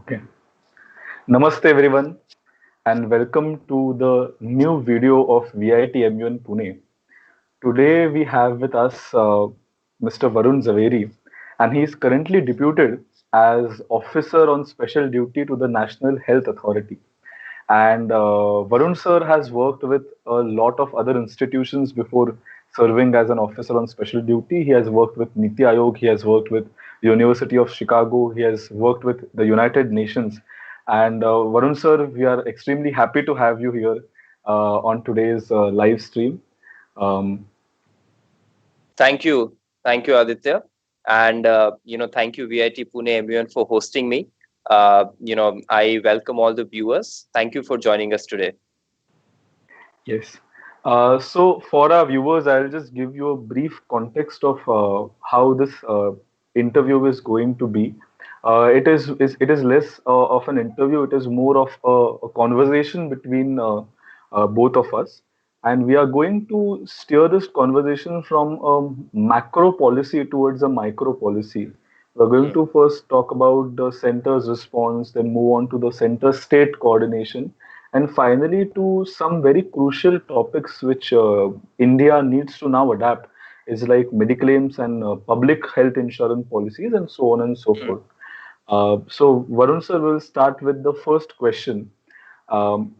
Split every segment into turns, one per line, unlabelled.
Okay. Namaste everyone and welcome to the new video of VITMUN Pune. Today we have with us Mr. Varun Jhaveri and he is currently deputed as officer on special duty to the National Health Authority. And Varun sir has worked with a lot of other institutions before serving as an officer on special duty. He has worked with NITI Aayog, he has worked with University of Chicago, he has worked with the United Nations. And Varun sir, we are extremely happy to have you here on today's live stream. Um,
Thank you, Aditya, and thank you VIT Pune MUN for hosting me. I welcome all the viewers. Thank you for joining us today.
Yes. So for our viewers, I'll just give you a brief context of how this interview is going to be. It is less of an interview. It is more of a conversation between both of us, and we are going to steer this conversation from a macro policy towards a micro policy. We're going
Hmm.
to first talk about the center's response, then move on to the center state coordination, and finally to some very crucial topics which India needs to now adapt is like mediclaims and public health insurance policies and so on and so forth. So Varun sir will start with the first question. Um,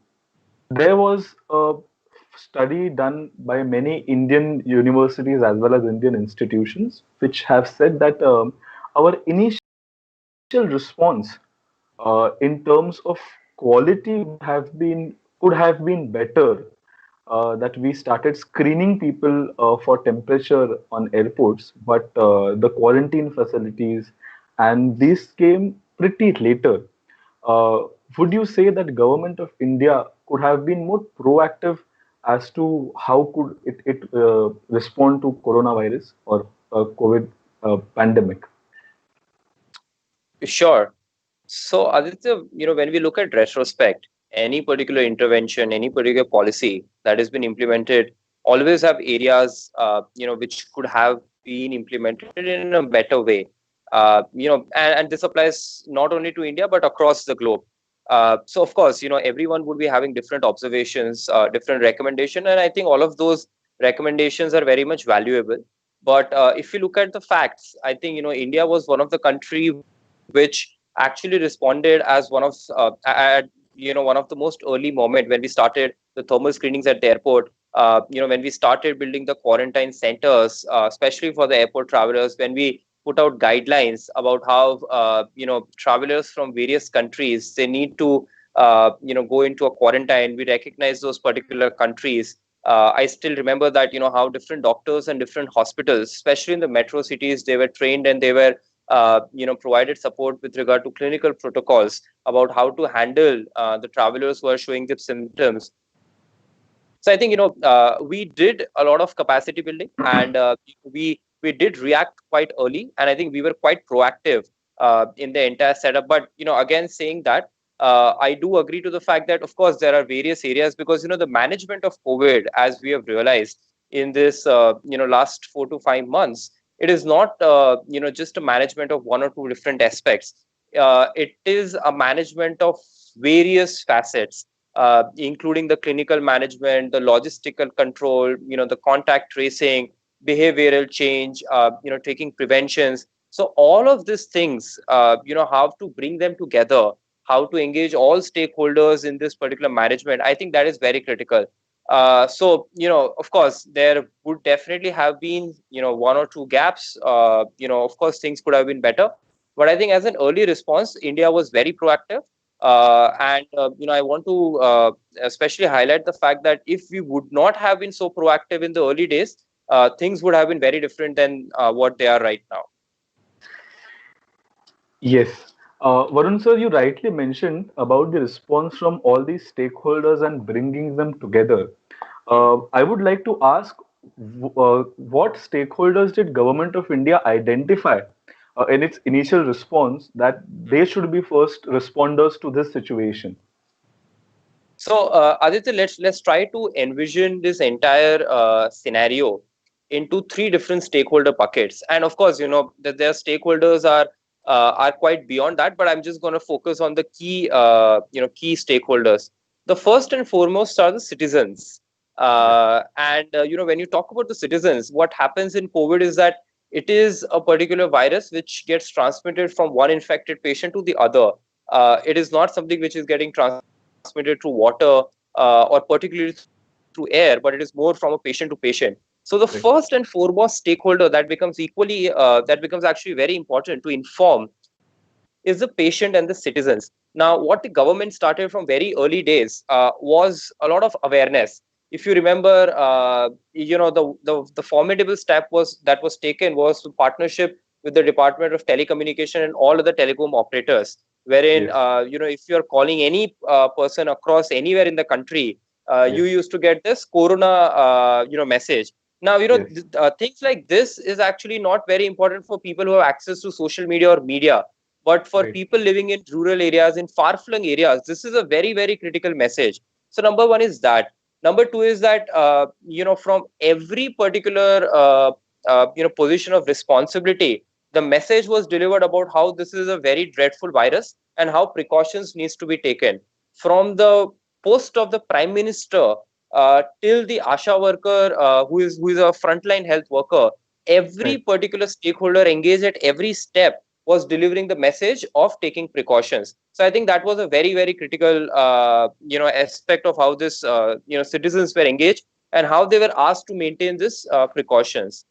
there was a study done by many Indian universities as well as Indian institutions which have said that our initial response in terms of quality could have been better, that we started screening people for temperature on airports, but the quarantine facilities and these came pretty later. Uh, would you say that government of India could have been more proactive as to how could it respond to coronavirus or COVID pandemic?
Sure. So, Aditya, when we look at retrospect, any particular intervention, any particular policy that has been implemented, always have areas, which could have been implemented in a better way. And this applies not only to India but across the globe. So, of course, everyone would be having different observations, different recommendation, and I think all of those recommendations are very much valuable. But if you look at the facts, I think India was one of the country which actually responded as one of one of the most early moment when we started the thermal screenings at the airport. When we started building the quarantine centers, especially for the airport travelers, when we put out guidelines about how travelers from various countries, they need to go into a quarantine. We recognize those particular countries. I still remember that how different doctors and different hospitals, especially in the metro cities, they were trained and they were provided support with regard to clinical protocols about how to handle the travelers who are showing the symptoms. So I think we did a lot of capacity building, and we did react quite early, and I think we were quite proactive in the entire setup. But again, saying that, I do agree to the fact that of course there are various areas, because the management of COVID, as we have realized in this last 4 to 5 months, it is not just a management of one or two different aspects. It is a management of various facets, including the clinical management, the logistical control, the contact tracing, behavioral change, taking preventions. So all of these things, how to bring them together, how to engage all stakeholders in this particular management, I think that is very critical. So, of course, there would definitely have been, one or two gaps. Of course, things could have been better. But I think as an early response, India was very proactive. And I want to especially highlight the fact that if we would not have been so proactive in the early days, things would have been very different than what they are right now.
Yes. Varun sir, you rightly mentioned about the response from all these stakeholders and bringing them together.
Hmm.
I would like to ask what stakeholders did Government of India identify in its initial response that they should be first responders to this situation?
So, Aditya, let's try to envision this entire scenario into three different stakeholder buckets. And of course, that their stakeholders are are quite beyond that, but I'm just going to focus on the key, key stakeholders. The first and foremost are the citizens.
Right.
When you talk about the citizens, what happens in COVID is that it is a particular virus which gets transmitted from one infected patient to the other. It is not something which is getting transmitted through water or particularly through air, but it is more from a patient to patient. So the first and
Right.
foremost stakeholder that becomes actually very important to inform is the patient and the citizens. Now, what the government started from very early days was a lot of awareness. If you remember, the formidable step was taken was to partnership with the Department of Telecommunication and all other telecom operators, wherein
Yes.
if you are calling any person across anywhere in the country, you
Yes.
used to get this Corona message. Now,
Yes.
things like this is actually not very important for people who have access to social media or media. But for
Right.
people living in rural areas, in far-flung areas, this is a very, very critical message. So number one is that. Number two is that from every particular position of responsibility, the message was delivered about how this is a very dreadful virus and how precautions needs to be taken. From the post of the Prime Minister till the ASHA worker who is a frontline health worker, every
Right.
particular stakeholder engaged at every step was delivering the message of taking precautions. So I think that was a very, very critical aspect of how this citizens were engaged and how they were asked to maintain this precautions.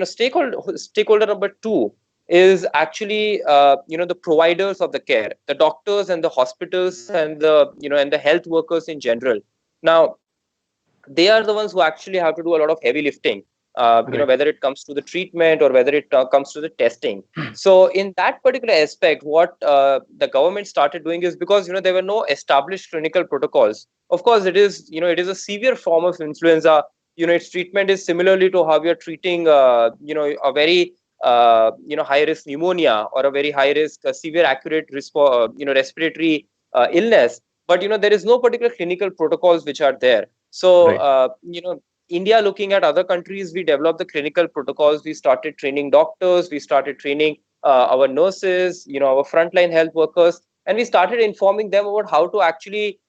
Stakeholder number two is actually the providers of the care, the doctors and the hospitals and the health workers in general. Now, they are the ones who actually have to do a lot of heavy lifting,
Right.
whether it comes to the treatment or whether it comes to the testing. So in that particular aspect, what the government started doing is, because there were no established clinical protocols. Of course, it is a severe form of influenza. Its treatment is similarly to how we are treating a very high risk pneumonia or a very high risk severe acute respiratory illness. But there is no particular clinical protocols which are there. So,
Right.
India, looking at other countries, we developed the clinical protocols. We started training doctors. We started training our nurses, our frontline health workers, and we started informing them about how to actually,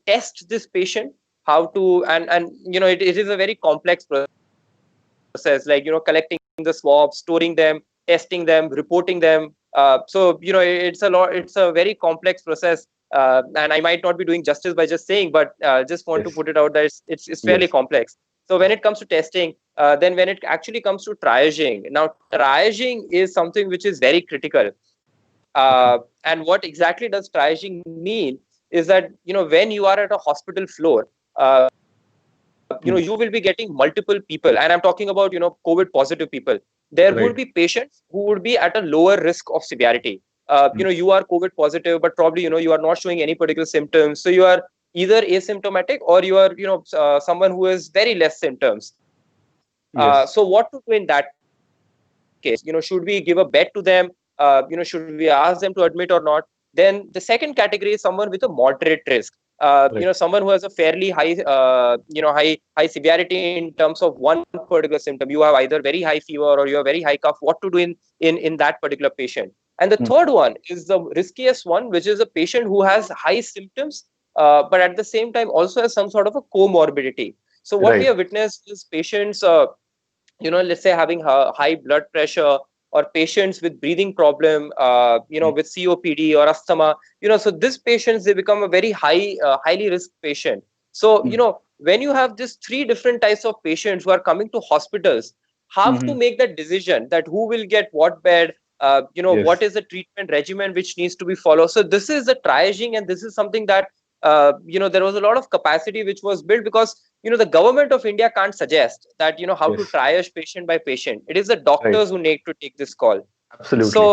test this patient, how to, it is a very complex process, like, collecting the swabs, storing them, testing them, reporting them. It's a very complex process. And I might not be doing justice by just saying, but just want to put
Yes.
it out that it's fairly
Yes.
complex. So when it comes to testing, then when it actually comes to triaging, now triaging is something which is very critical.
Okay.
And what exactly does triaging mean is that when you are at a hospital floor, you will be getting multiple people, and I'm talking about COVID positive people. There would be
Right.
patients who would be at a lower risk of severity. You are COVID positive, but probably you are not showing any particular symptoms, so you are either asymptomatic or you are someone who has very less symptoms. So what to
Yes.
do in that case? Should we give a bed to them? Should we ask them to admit or not? Then the second category is someone with a moderate risk. Someone who has a fairly
Right.
high severity in terms of one particular symptom. You have either very high fever or you have very high cough. What to do in that particular patient? And the third
Mm.
one is the riskiest one, which is a patient who has high symptoms, but at the same time also has some sort of a comorbidity. So what we have
Right.
witnessed is patients, let's say having high blood pressure, or patients with breathing problem,
Mm.
with COPD or asthma. So these patients, they become a very highly risk patient. So
Mm.
when you have these three different types of patients who are coming to hospitals, have to
Mm-hmm.
make that decision that who will get what bed, what
Yes.
is the treatment regimen which needs to be followed. So this is the triaging, and this is something that there was a lot of capacity which was built, because the government of India can't suggest that how to
Yes.
triage patient by patient. It is the
Right.
doctors who need to take this call.
Absolutely.
So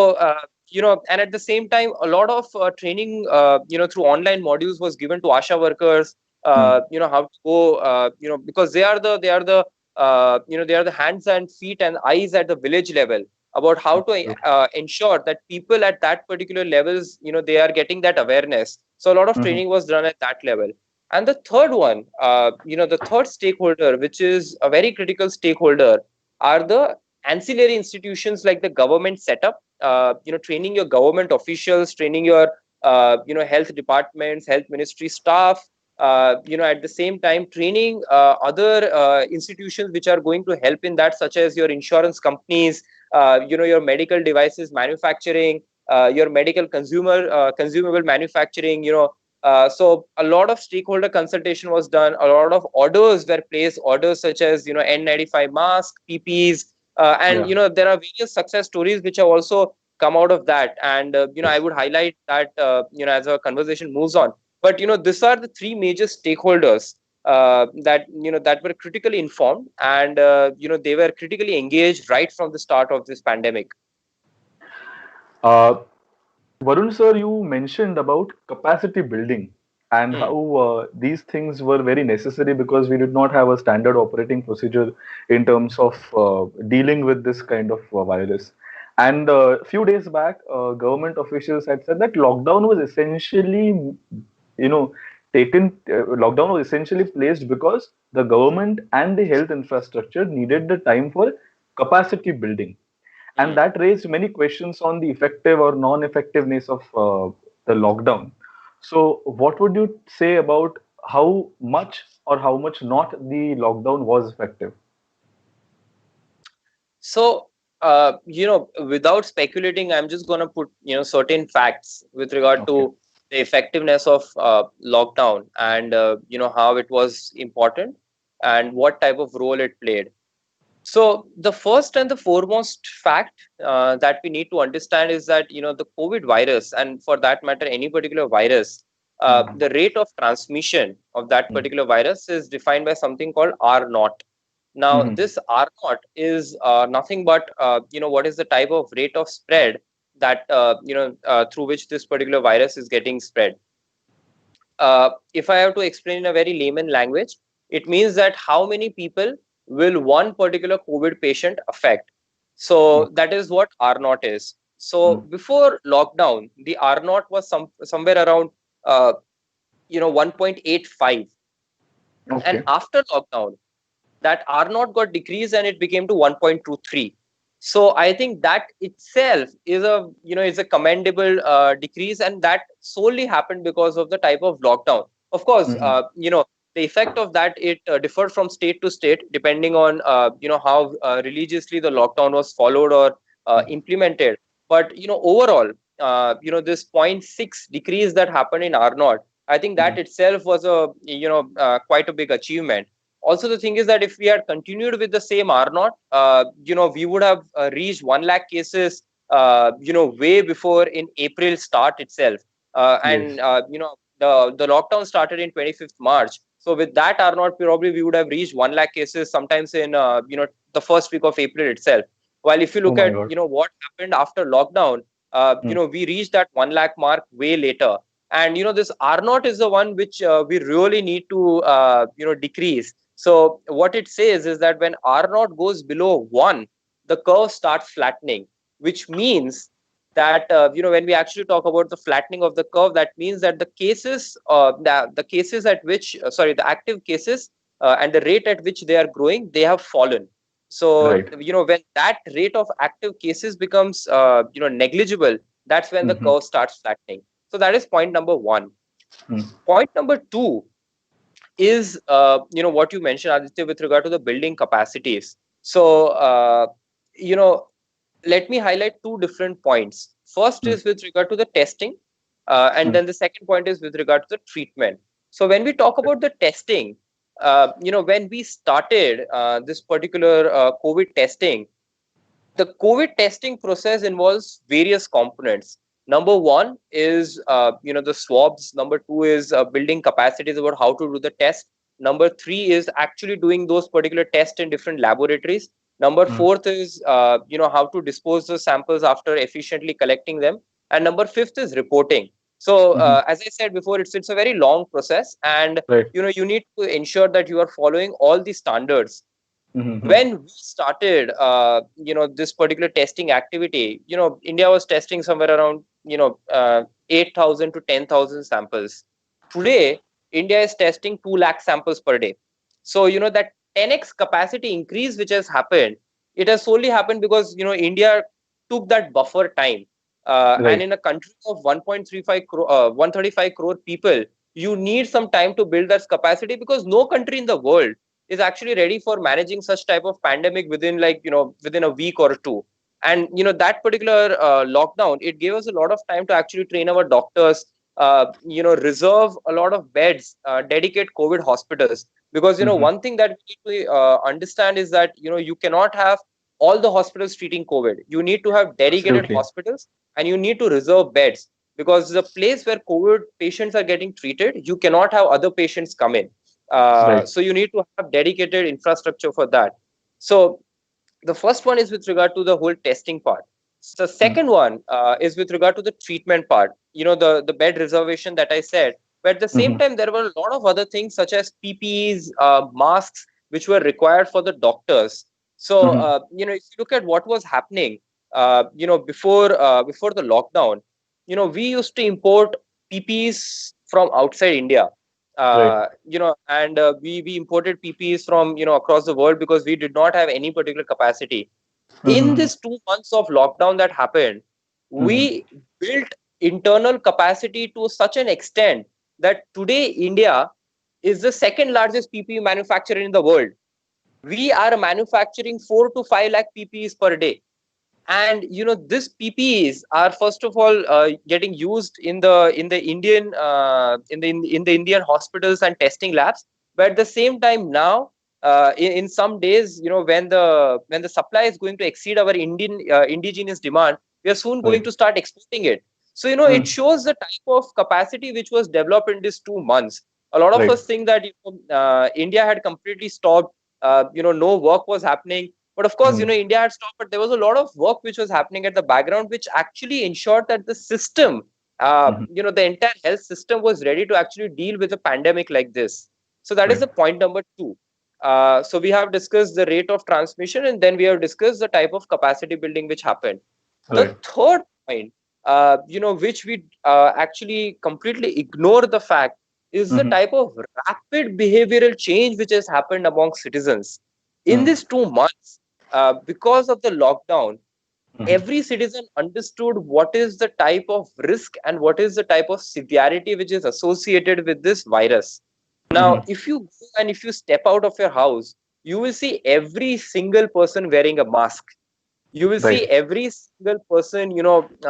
and at the same time, a lot of training through online modules was given to ASHA workers,
Mm.
how to go, because they are the hands and feet and eyes at the village level, about how to
Absolutely.
ensure that people at that particular levels, they are getting that awareness. So a lot of
Mm-hmm.
training was done at that level. And the third one, the third stakeholder, which is a very critical stakeholder, are the ancillary institutions like the government setup, training your government officials, training your health departments, health ministry staff, at the same time training other institutions which are going to help in that, such as your insurance companies, your medical devices manufacturing, your medical consumable manufacturing, so a lot of stakeholder consultation was done. A lot of orders were placed, orders such as N95 mask, PPEs, and
Yeah.
there are various success stories which have also come out of that. And I
Yes.
would highlight that as our conversation moves on. But these are the three major stakeholders that were critically informed, and they were critically engaged right from the start of this pandemic.
Uh, Varun sir, you mentioned about capacity building and
Hmm.
how these things were very necessary because we did not have a standard operating procedure in terms of dealing with this kind of virus. And a few days back, government officials had said that lockdown was essentially, you know, lockdown was essentially placed because the government and the health infrastructure needed the time for capacity building, and
Hmm.
that raised many questions on the effective or non-effectiveness of the lockdown. So, what would you say about how much or how much not the lockdown was effective?
So, without speculating, I'm just going to put, certain facts with regard
Okay.
to the effectiveness of lockdown, and, how it was important and what type of role it played. So, the first and the foremost fact that we need to understand is that, the COVID virus, and for that matter, any particular virus,
Mhm.
the rate of transmission of that
Mhm.
particular virus is defined by something called R naught. Now,
Mhm.
this R naught is nothing but what is the type of rate of spread that through which this particular virus is getting spread. If I have to explain in a very layman language, it means that how many people will one particular COVID patient affect. So
Okay.
that is what R naught is. So
Mhm.
before lockdown, the R naught was somewhere around 1.85, and
Okay.
after lockdown that R naught got decreased and it became to 1.23. So I think that itself is a commendable decrease, and that solely happened because of the type of lockdown. Of course,
Mhm.
the effect of that, it differed from state to state depending on how religiously the lockdown was followed or implemented. But overall, this zero point 0.6 decrease that happened in R naught, I think that
Mhm.
itself was a quite a big achievement. Also, the thing is that if we had continued with the same R naught, we would have reached 1 lakh cases, way before in April start itself. And,
Yes.
the lockdown started in 25th March. So with that R naught, probably we would have reached 1 lakh cases sometimes in, the first week of April itself. While if you
Oh
look
my
at,
God.
what happened after lockdown,
Mm.
we reached that 1 lakh mark way later. And, this R naught is the one which we really need to, decrease. So what it says is that when R naught goes below 1, the curve starts flattening, which means that when we actually talk about the flattening of the curve, that means that the cases at which the active cases and the rate at which they are growing, they have fallen. So
Right.
when that rate of active cases becomes negligible, that's when the
Mhm.
curve starts flattening. So that is point number one.
Mm.
Point number two is what you mentioned, Aditya, with regard to the building capacities. So you know let me highlight two different points. First
Mm.
is with regard to the testing, and
Mm.
then the second point is with regard to the treatment. So when we talk about the testing, when we started this particular COVID testing, the COVID testing process involves various components. Number one is the swabs. Number two is building capacities about how to do the test. Number three is actually doing those particular tests in different laboratories. Number
Mm.
fourth is how to dispose the samples after efficiently collecting them. And number fifth is reporting. So
Mhm.
as I said before, it's a very long process, and
Right.
you need to ensure that you are following all the standards.
Mhm.
When we started this particular testing activity, India was testing somewhere around 8,000 to 10,000 samples. Today India is testing 2 lakh samples per day. So that 10x capacity increase which has happened, it has solely happened because India took that buffer time. And
Right.
in a country of 135 crore people, you need some time to build that capacity, because no country in the world is actually ready for managing such type of pandemic within, like, within a week or two. And that particular lockdown, it gave us a lot of time to actually train our doctors, reserve a lot of beds, dedicate COVID hospitals. Because
Hmm.
one thing that we need to understand is that you cannot have all the hospitals treating COVID. You need to have dedicated
Absolutely.
hospitals, and you need to reserve beds, because the place where COVID patients are getting treated, you cannot have other patients come in.
Right.
So you need to have dedicated infrastructure for that. So the first one is with regard to the whole testing part. The second one is with regard to the treatment part. The bed reservation that I said. But at the same
Hmm.
time, there were a lot of other things such as PPEs, masks, which were required for the doctors. So
Hmm.
if you look at what was happening, before the lockdown, we used to import PPEs from outside India.
Right.
And we imported PPEs from across the world, because we did not have any particular capacity. In
Hmm.
this 2 months of lockdown that happened,
Hmm.
we built internal capacity to such an extent that today India is the second largest PPE manufacturer in the world. We are manufacturing 4 to 5 lakh PPEs per day. And this PPEs are first of all getting used in the Indian hospitals and testing labs. But at the same time now, in some days, when the supply is going to exceed our Indian indigenous demand, we are soon going
Right.
to start exporting it. So it
Mm.
shows the type of capacity which was developed in these 2 months. A lot of
Right.
us think that India had completely stopped. No work was happening. But of course,
Mm.
India had stopped, but there was a lot of work which was happening at the background, which actually ensured that the system,
Hmm.
the entire health system was ready to actually deal with a pandemic like this. So that is
Right.
the point number two. So we have discussed the rate of transmission, and then we have discussed the type of capacity building which happened. The
Right.
third point, which we actually completely ignore the fact, is the
Hmm.
type of rapid behavioral change which has happened among citizens in
Mm.
these 2 months. Because of the lockdown,
Hmm.
every citizen understood what is the type of risk and what is the type of severity which is associated with this virus. Now,
Hmm.
if you go and if you step out of your house, you will see every single person wearing a mask. You will see
Right.
every single person,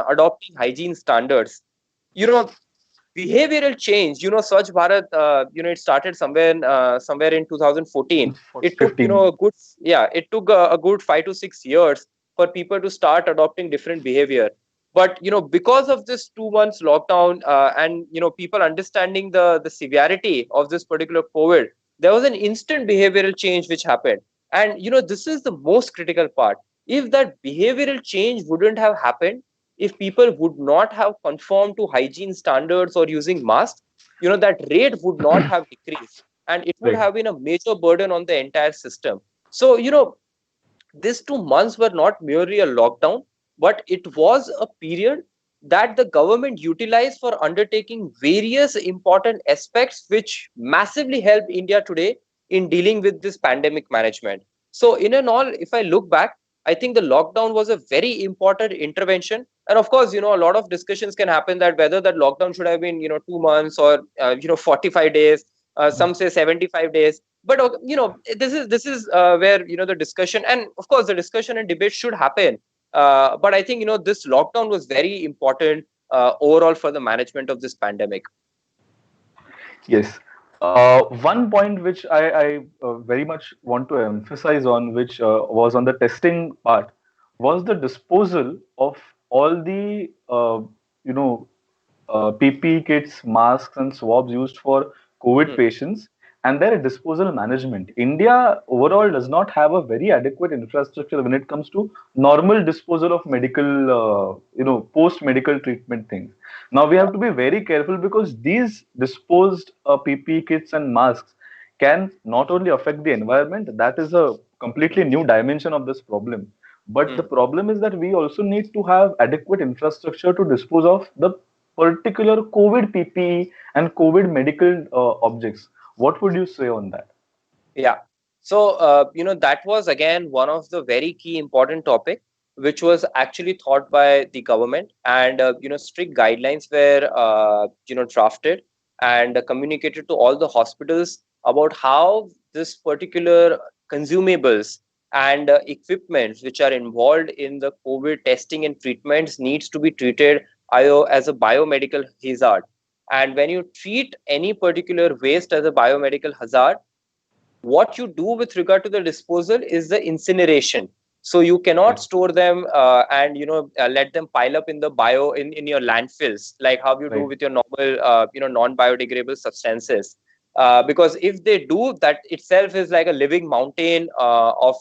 adopting hygiene standards. You know, behavioral change, Swachh Bharat, it started somewhere in 2014. It took,
15.
it took a good 5 to 6 years for people to start adopting different behavior. But because of this 2 months lockdown, and people understanding the severity of this particular COVID, there was an instant behavioral change which happened. And this is the most critical part. If that behavioral change wouldn't have happened, if people would not have conformed to hygiene standards or using masks, that rate would not have decreased, and it would
Right.
have been a major burden on the entire system. So these 2 months were not merely a lockdown, but it was a period that the government utilized for undertaking various important aspects which massively help India today in dealing with this pandemic management. So, in and all, if I look back, I think the lockdown was a very important intervention. And of course, a lot of discussions can happen that whether that lockdown should have been, 2 months or, 45 days. Some say 75 days. But this is where the discussion, and of course the discussion and debate should happen. But I think this lockdown was very important overall for the management of this pandemic.
Yes. One point which I very much want to emphasize on, which was on the testing part, was the disposal of all the PPE kits, masks, and swabs used for COVID
Hmm.
patients and their disposal management. India overall does not have a very adequate infrastructure when it comes to normal disposal of medical, post-medical treatment things. Now we
Yeah.
have to be very careful because these disposed PPE kits and masks can not only affect the environment, that is a completely new dimension of this problem. But the
Hmm.
problem is that we also need to have adequate infrastructure to dispose of the particular COVID PPE and COVID medical objects. What would you say on that?
Yeah. So that was again one of the very key important topic. which was actually thought by the government, and strict guidelines were drafted and communicated to all the hospitals about how this particular consumables and equipments which are involved in the COVID testing and treatments needs to be treated as a biomedical hazard. And when you treat any particular waste as a biomedical hazard, what you do with regard to the disposal is the incineration. So you cannot
Right.
store them and let them pile up in the in your landfills like how you do
Right.
with your normal non-biodegradable substances. Because if they do, that itself is like a living mountain of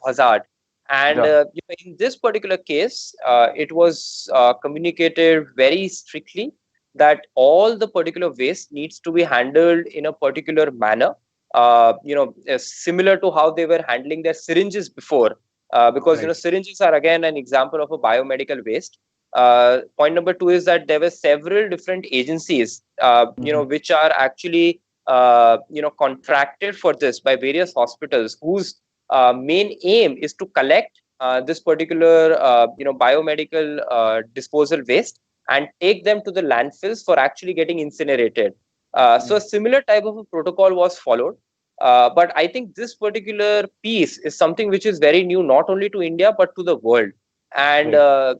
hazard. And
Yeah.
in this particular case, it was communicated very strictly that all the particular waste needs to be handled in a particular manner, similar to how they were handling their syringes before, because
Right.
syringes are again an example of a biomedical waste. Point number two is that there were several different agencies,
Hmm.
which are actually contracted for this by various hospitals, whose main aim is to collect this particular biomedical disposal waste and take them to the landfills for actually getting incinerated. So a similar type of a protocol was followed. But I think this particular piece is something which is very new, not only to India, but to the world. And,
Right.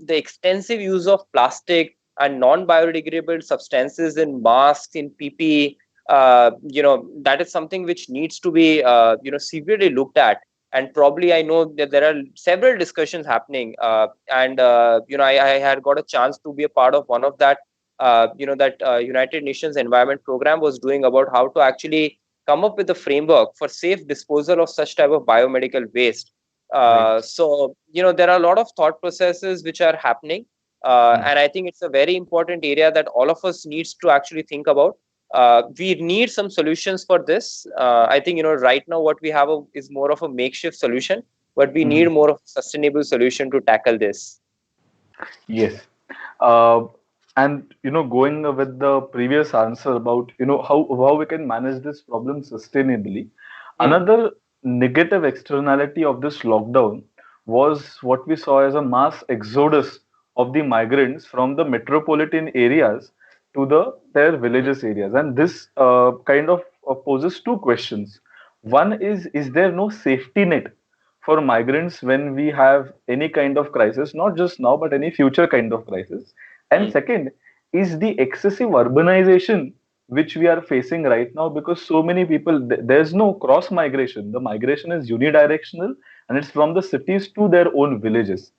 the extensive use of plastic and non-biodegradable substances in masks, in PPE, that is something which needs to be, severely looked at. And probably I know that there are several discussions happening. I had got a chance to be a part of one of that United Nations Environment Program was doing about how to actually come up with a framework for safe disposal of such type of biomedical waste.
Right.
So there are a lot of thought processes which are happening,
Hmm.
and I think it's a very important area that all of us needs to actually think about. We need some solutions for this. I think right now what we have is more of a makeshift solution, but we need
Hmm.
more of a sustainable solution to tackle this.
Yes. Uh, and going with the previous answer about how we can manage this problem sustainably,
Hmm.
another negative externality of this lockdown was what we saw as a mass exodus of the migrants from the metropolitan areas to their villages areas, and this kind of poses two questions. One is there no safety net for migrants when we have any kind of crisis, not just now, but any future kind of crisis? And
Hmm.
second, is the excessive urbanization which we are facing right now, because so many people, there's no cross migration. The migration is unidirectional and it's from the cities to their own villages.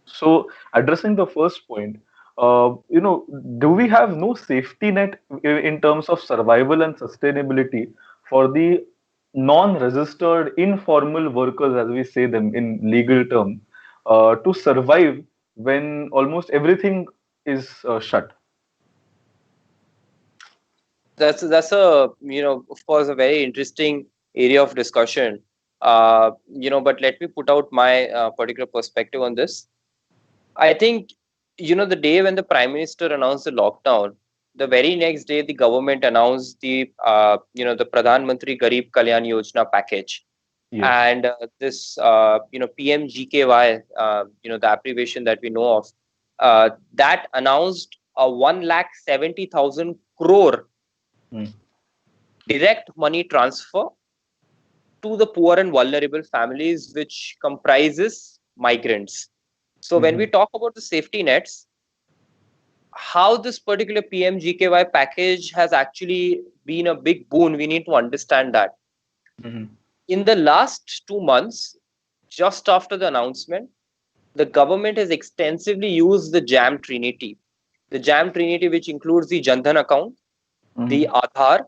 So, addressing the first point, do we have no safety net in terms of survival and sustainability for the non-registered informal workers, as we say them in legal term, to survive when almost everything is shut?
That's a of course a very interesting area of discussion. But let me put out my particular perspective on this. I think the day when the Prime Minister announced the lockdown, the very next day the government announced the Pradhan Mantri Garib Kalyan Yojana package.
Yes.
And this PMGKY, the abbreviation that we know of, that announced a 1,70,000 crore
Mm.
direct money transfer to the poor and vulnerable families, which comprises migrants. So when we
Mhm.
talk about the safety nets, how this particular PMGKY package has actually been a big boon, we need to understand that.
Mhm.
In the last 2 months, just after the announcement, the government has extensively used the JAM Trinity. The JAM Trinity, which includes the Jandhan account, the
Mhm.
Aadhaar,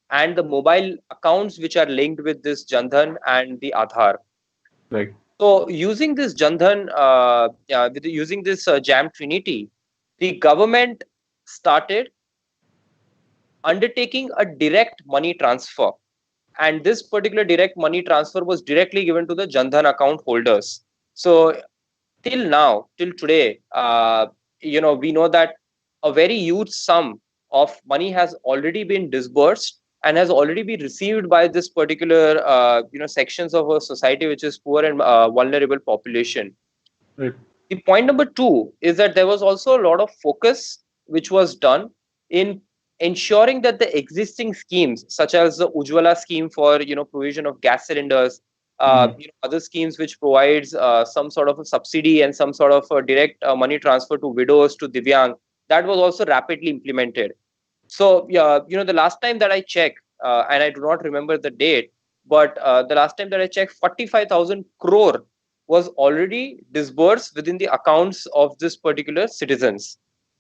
and the mobile accounts which are linked with this Jandhan and the Aadhaar.
Right.
So, using this Jandhan, using this JAM Trinity, the government started undertaking a direct money transfer. And this particular direct money transfer was directly given to the Jandhan account holders. So, till now, till today, we know that a very huge sum of money has already been disbursed and has already been received by this particular sections of our society, which is poor and vulnerable population.
Right.
The point number two is that there was also a lot of focus which was done in ensuring that the existing schemes, such as the Ujjwala scheme for provision of gas cylinders,
Mm-hmm.
other schemes which provides some sort of a subsidy and some sort of a direct money transfer to widows, to Divyang, that was also rapidly implemented. So yeah, the last time that I checked, and I do not remember the date, but the last time that I checked, 45,000 crore was already disbursed within the accounts of this particular citizens.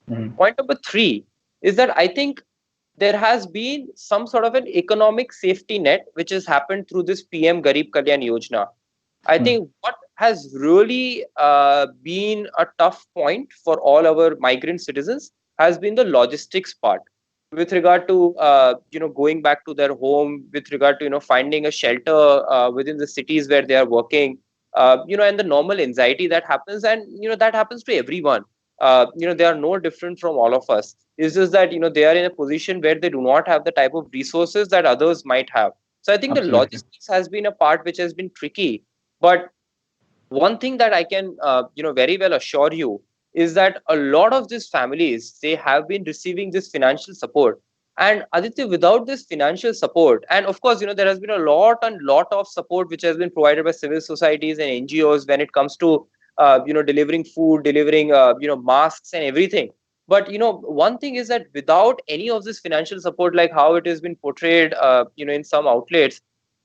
Mm-hmm.
Point number three is that I think there has been some sort of an economic safety net which has happened through this PM Garib Kalyan Yojana. I think what has really been a tough point for all our migrant citizens has been the logistics part, with regard to going back to their home, with regard to finding a shelter within the cities where they are working, and the normal anxiety that happens, and that happens to everyone. They are no different from all of us. It's just that they are in a position where they do not have the type of resources that others might have. So I think the
Absolutely.
logistics has been a part which has been tricky. But one thing that I can very well assure you is that a lot of these families, they have been receiving this financial support. And Aditya, without this financial support, and of course there has been a lot of support which has been provided by civil societies and NGOs when it comes to delivering food, delivering masks and everything. But one thing is that without any of this financial support, like how it has been portrayed in some outlets,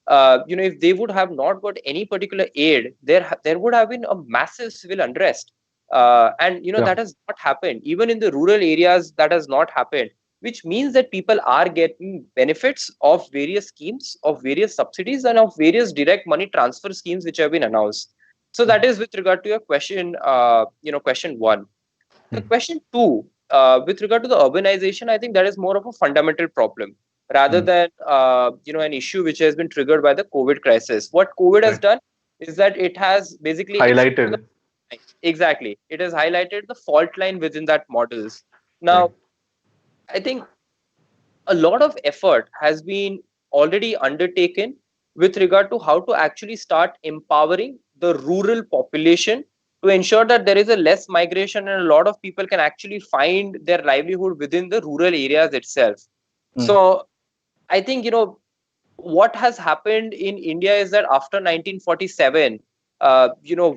if they would have not got any particular aid, there would have been a massive civil unrest, and
Yeah.
that has not happened. Even in the rural areas, that has not happened, which means that people are getting benefits of various schemes, of various subsidies, and of various direct money transfer schemes which have been announced. So that is with regard to your question, question one. The
Mm-hmm.
question two, with regard to the urbanization, I think that is more of a fundamental problem rather
Mm-hmm.
than an issue which has been triggered by the COVID crisis. What COVID has
Right.
done is that it has basically exposed
Highlighted.
exactly. It has highlighted the fault line within that models.
Right.
Now, I think a lot of effort has been already undertaken with regard to how to actually start empowering the rural population to ensure that there is a less migration and a lot of people can actually find their livelihood within the rural areas itself.
Mm.
So I think what has happened in India is that after 1947,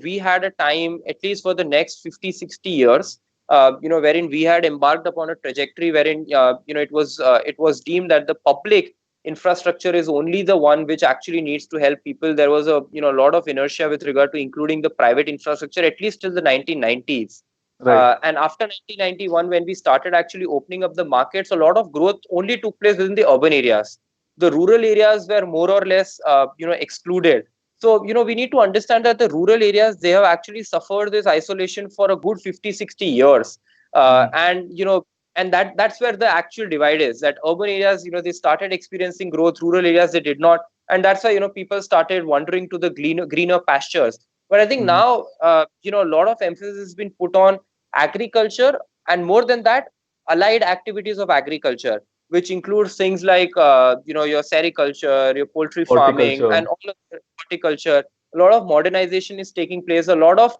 we had a time, at least for the next 50, 60 years, wherein we had embarked upon a trajectory wherein, it was deemed that the public infrastructure is only the one which actually needs to help people. There was a lot of inertia with regard to including the private infrastructure, at least till the 1990s.
Right.
And after 1991, when we started actually opening up the markets, a lot of growth only took place within the urban areas. The rural areas were more or less excluded. So we need to understand that the rural areas, they have actually suffered this isolation for a good 50, 60 years.
Mm-hmm.
And that's where the actual divide is, that urban areas, they started experiencing growth, rural areas they did not. And that's why people started wandering to the greener pastures. But I think
Mm-hmm.
now a lot of emphasis has been put on agriculture, and more than that, allied activities of agriculture, which includes things like your sericulture, your poultry farming,
Horticulture.
and all of the horticulture. A lot of modernization is taking place. A lot of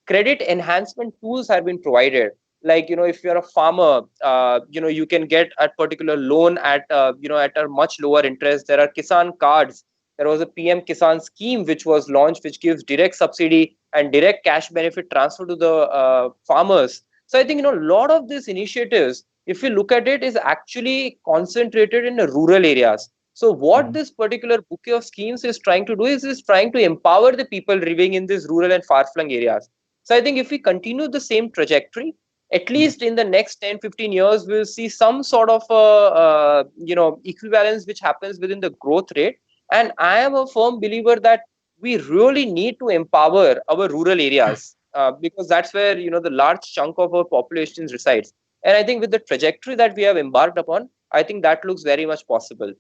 credit enhancement tools have been provided. Like if you're a farmer, you can get a particular loan at at a much lower interest. There are Kisan cards. There was a PM Kisan scheme which was launched, which gives direct subsidy and direct cash benefit transfer to the farmers. So I think a lot of these initiatives, if you look at it, is actually concentrated in the rural areas. So what
Mm-hmm.
this particular bouquet of schemes is trying to do is trying to empower the people living in these rural and far-flung areas. So I think if we continue the same trajectory, at
Mm-hmm.
least in the next 10, 15 years, we'll see some sort of equivalence which happens within the growth rate. And I am a firm believer that we really need to empower our rural areas, because that's where the large chunk of our population resides. And I think with the trajectory that we have embarked upon, I think that looks very much possible.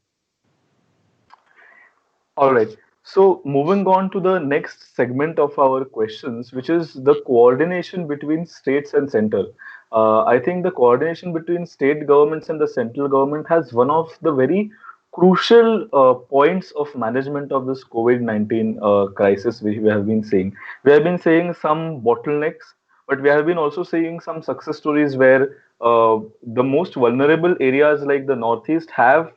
All right. So moving on to the next segment of our questions, which is the coordination between states and center. I think the coordination between state governments and the central government has one of the very crucial points of management of this COVID-19 crisis we have been seeing. We have been seeing some bottlenecks, but we have been also seeing some success stories where the most vulnerable areas like the Northeast have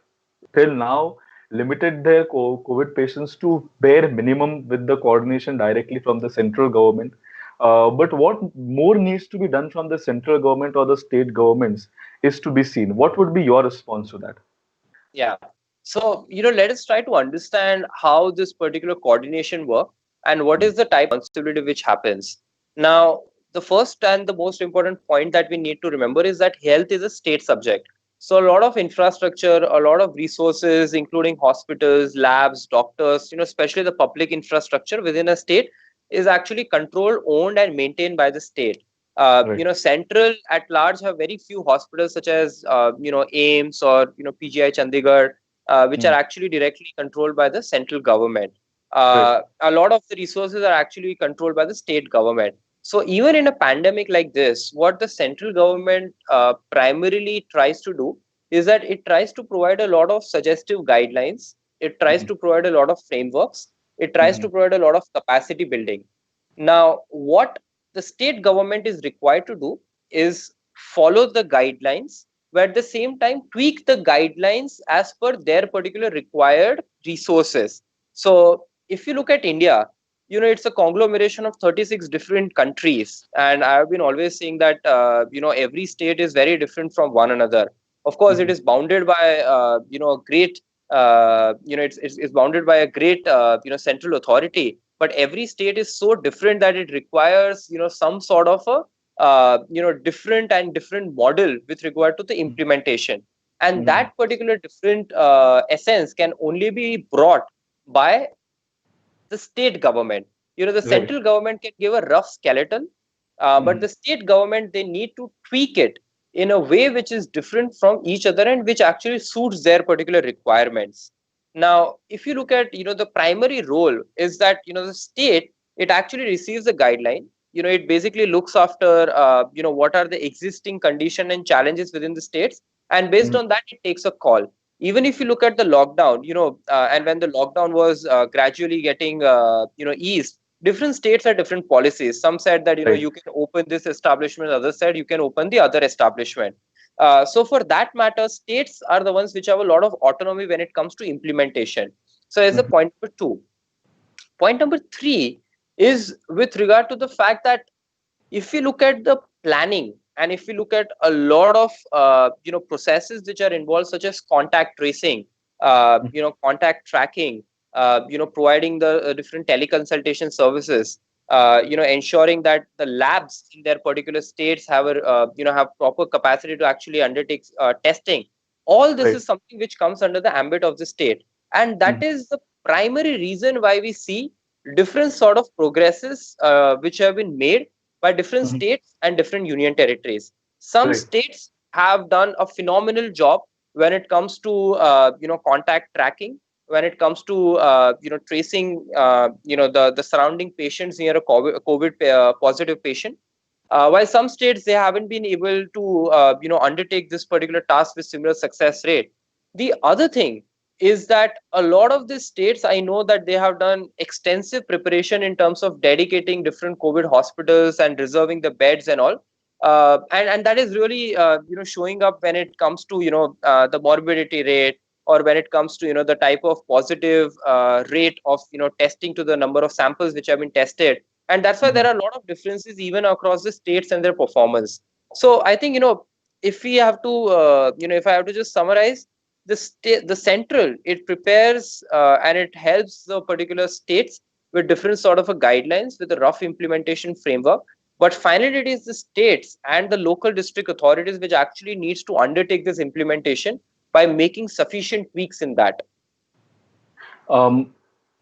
till now limited their COVID patients to bare minimum with the coordination directly from the central government. But what more needs to be done from the central government or the state governments is to be seen. What would be your response to that?
Yeah. So, let us try to understand how this particular coordination work and what is the type of responsibility which happens. Now, the first and the most important point that we need to remember is that health is a state subject. So, a lot of infrastructure, a lot of resources, including hospitals, labs, doctors, especially the public infrastructure within a state is actually controlled, owned, and maintained by the state.
Right.
Central at large have very few hospitals such as AIMS or PGI Chandigarh, which are
Mm.
actually directly controlled by the central government.
Right.
A lot of the resources are actually controlled by the state government. So even in a pandemic like this, what the central government primarily tries to do is that it tries to provide a lot of suggestive guidelines. It tries
Mhm.
to provide a lot of frameworks. It tries to
Mhm.
provide a lot of capacity building. Now, what the state government is required to do is follow the guidelines, but at the same time tweak the guidelines as per their particular required resources. So, if you look at India, it's a conglomeration of 36 different countries, and I've been always saying that every state is very different from one another. Of course, it
Mhm.
is bounded by a great it's bounded by a great central authority, but every state is so different that it requires some sort of a different model with regard to the implementation, and
Mhm.
that particular different essence can only be brought by the state government. The
Right.
central government can give a rough skeleton, but
Mhm.
the state government, they need to tweak it in a way which is different from each other and which actually suits their particular requirements. Now, if you look at the primary role is that the state, it actually receives a guideline. It basically looks after what are the existing condition and challenges within the states, and based
Mhm.
on that, it takes a call. Even if you look at the lockdown, and when the lockdown was gradually getting eased, different states had different policies. Some said that
Right.
you can open this establishment, others said you can open the other establishment. So for that matter, states are the ones which have a lot of autonomy when it comes to implementation. So as a
Mhm.
point number two. Point number three is with regard to the fact that if we look at the planning, and if we look at a lot of processes which are involved, such as contact tracing,
Mhm.
contact tracking, providing the different teleconsultation services, ensuring that the labs in their particular states have have proper capacity to actually undertake testing. All this
Right.
is something which comes under the ambit of the state, and that
Mhm.
is the primary reason why we see different sort of progresses which have been made by different
Mhm.
states and different union territories. Some
Right.
states have done a phenomenal job when it comes to contact tracking, when it comes to tracing the surrounding patients near a COVID positive patient. While some states, they haven't been able to undertake this particular task with similar success rate. The other thing is that a lot of these states, I know that they have done extensive preparation in terms of dedicating different COVID hospitals and reserving the beds and all. And that is really showing up when it comes to the morbidity rate, or when it comes to the type of positive rate of testing to the number of samples which have been tested, and that's why there
Mhm.
are a lot of differences even across the states and their performance. So I think if we have to if I have to just summarize, the central, it prepares and it helps the particular states with different sort of a guidelines with a rough implementation framework, but finally it is the states and the local district authorities which actually needs to undertake this implementation by making sufficient tweaks in that.
Um,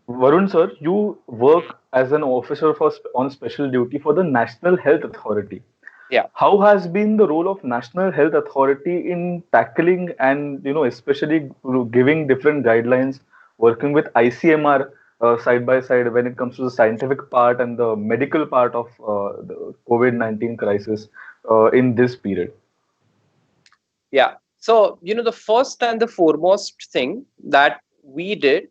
Varun sir, you work as an officer on special duty for the National Health Authority.
Yeah.
How has been the role of National Health Authority in tackling and especially giving different guidelines, working with ICMR side by side when it comes to the scientific part and the medical part of the COVID-19 crisis in this period?
Yeah. So, the first and the foremost thing that we did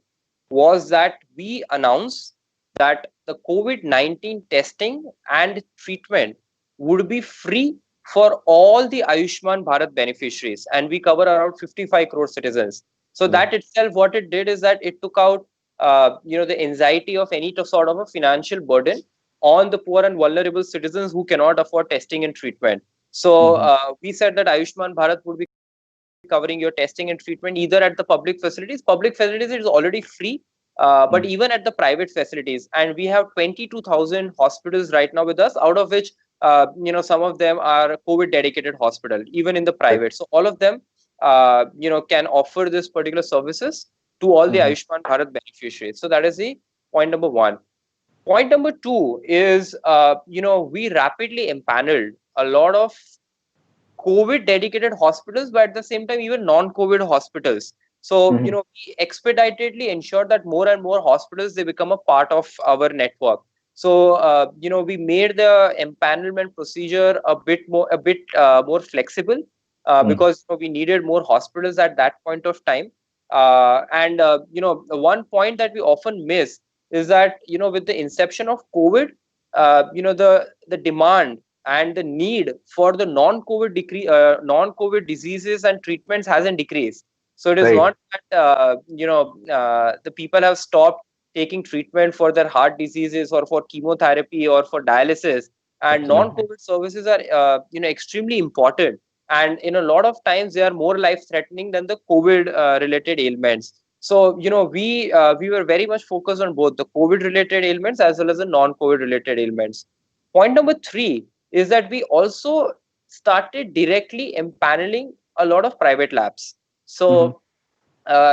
was that we announced that the COVID-19 testing and treatment would be free for all the Ayushman Bharat beneficiaries, and we cover around 55 crore citizens. So
Right.
that itself, what it did is that it took out, the anxiety of any sort of a financial burden on the poor and vulnerable citizens who cannot afford testing and treatment. So
Mm-hmm.
we said that Ayushman Bharat would be covering your testing and treatment either at the public facilities. Public facilities is already free, but even at the private facilities. And we have 22,000 hospitals right now with us, out of which some of them are COVID dedicated hospital, even in the
Right.
private. So all of them, can offer this particular services to all the
Mm-hmm.
Ayushman Bharat beneficiaries. So that is the point number one. Point number two is, we rapidly empaneled a lot of COVID dedicated hospitals, but at the same time, even non COVID hospitals. So,
Mm-hmm.
we expeditedly ensure that more and more hospitals they become a part of our network. So, we made the empanelment procedure a bit more flexible,
Mm-hmm.
because we needed more hospitals at that point of time. And one point that we often miss is that with the inception of COVID, the demand and the need for the non-COVID diseases and treatments hasn't decreased. So it is
Right.
not that the people have stopped taking treatment for their heart diseases or for chemotherapy or for dialysis. And
Absolutely.
non-COVID services are extremely important. And in a lot of times they are more life-threatening than the COVID related ailments. So we were very much focused on both the COVID related ailments as well as the non-COVID related ailments. Point number three is that we also started directly empaneling a lot of private labs.
Mm-hmm.
So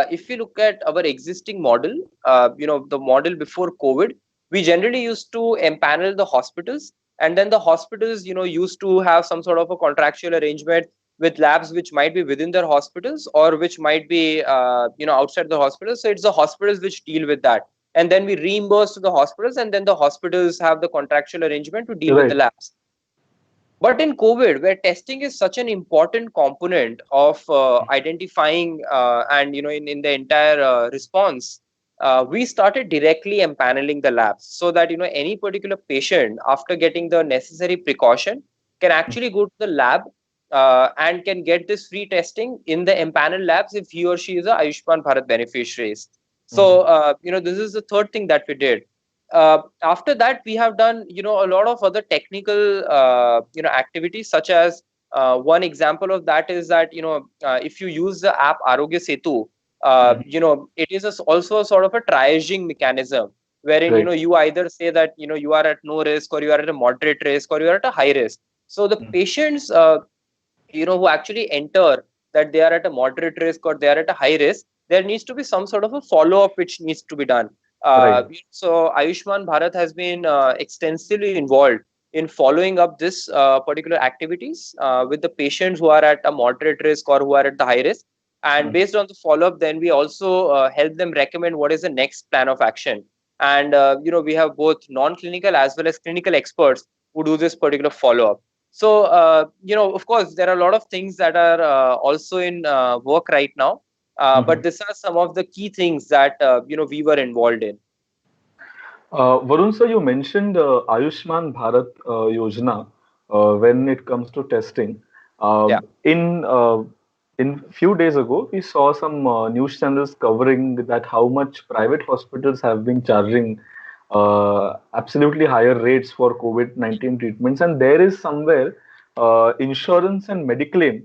if you look at our existing model, the model before COVID, we generally used to empanel the hospitals, and then the hospitals, used to have some sort of a contractual arrangement with labs which might be within their hospitals or which might be, outside the hospitals. So it's the hospitals which deal with that, and then we reimburse to the hospitals, and then the hospitals have the contractual arrangement to deal with the
Right.
labs. But in COVID, where testing is such an important component of identifying and in the entire response, we started directly empaneling the labs so that any particular patient, after getting the necessary precaution, can actually go to the lab and can get this free testing in the empanel labs if he or she is a Ayushman Bharat beneficiaries.
Mm-hmm.
So this is the third thing that we did. After that, we have done a lot of other technical activities, such as one example of that is that if you use the app Arogya Setu,
Mm-hmm.
it is also a sort of a triaging mechanism wherein
Right.
you either say that you are at no risk, or you are at a moderate risk, or you are at a high risk. So the
Mm-hmm.
patients who actually enter that they are at a moderate risk or they are at a high risk, there needs to be some sort of a follow up which needs to be done.
Right.
So Ayushman Bharat has been extensively involved in following up this particular activities with the patients who are at a moderate risk or who are at the high risk. And
Mm-hmm.
based on the follow up, then we also help them recommend what is the next plan of action. And we have both non-clinical as well as clinical experts who do this particular follow up. So, of course, there are a lot of things that are also in work right now,
Mm-hmm.
but these are some of the key things that we were involved in.
Varun sir, you mentioned Ayushman Bharat Yojana when it comes to testing.
Yeah,
In few days ago, we saw some news channels covering that how much private hospitals have been charging absolutely higher rates for COVID-19 treatments, and there is somewhere insurance and mediclaim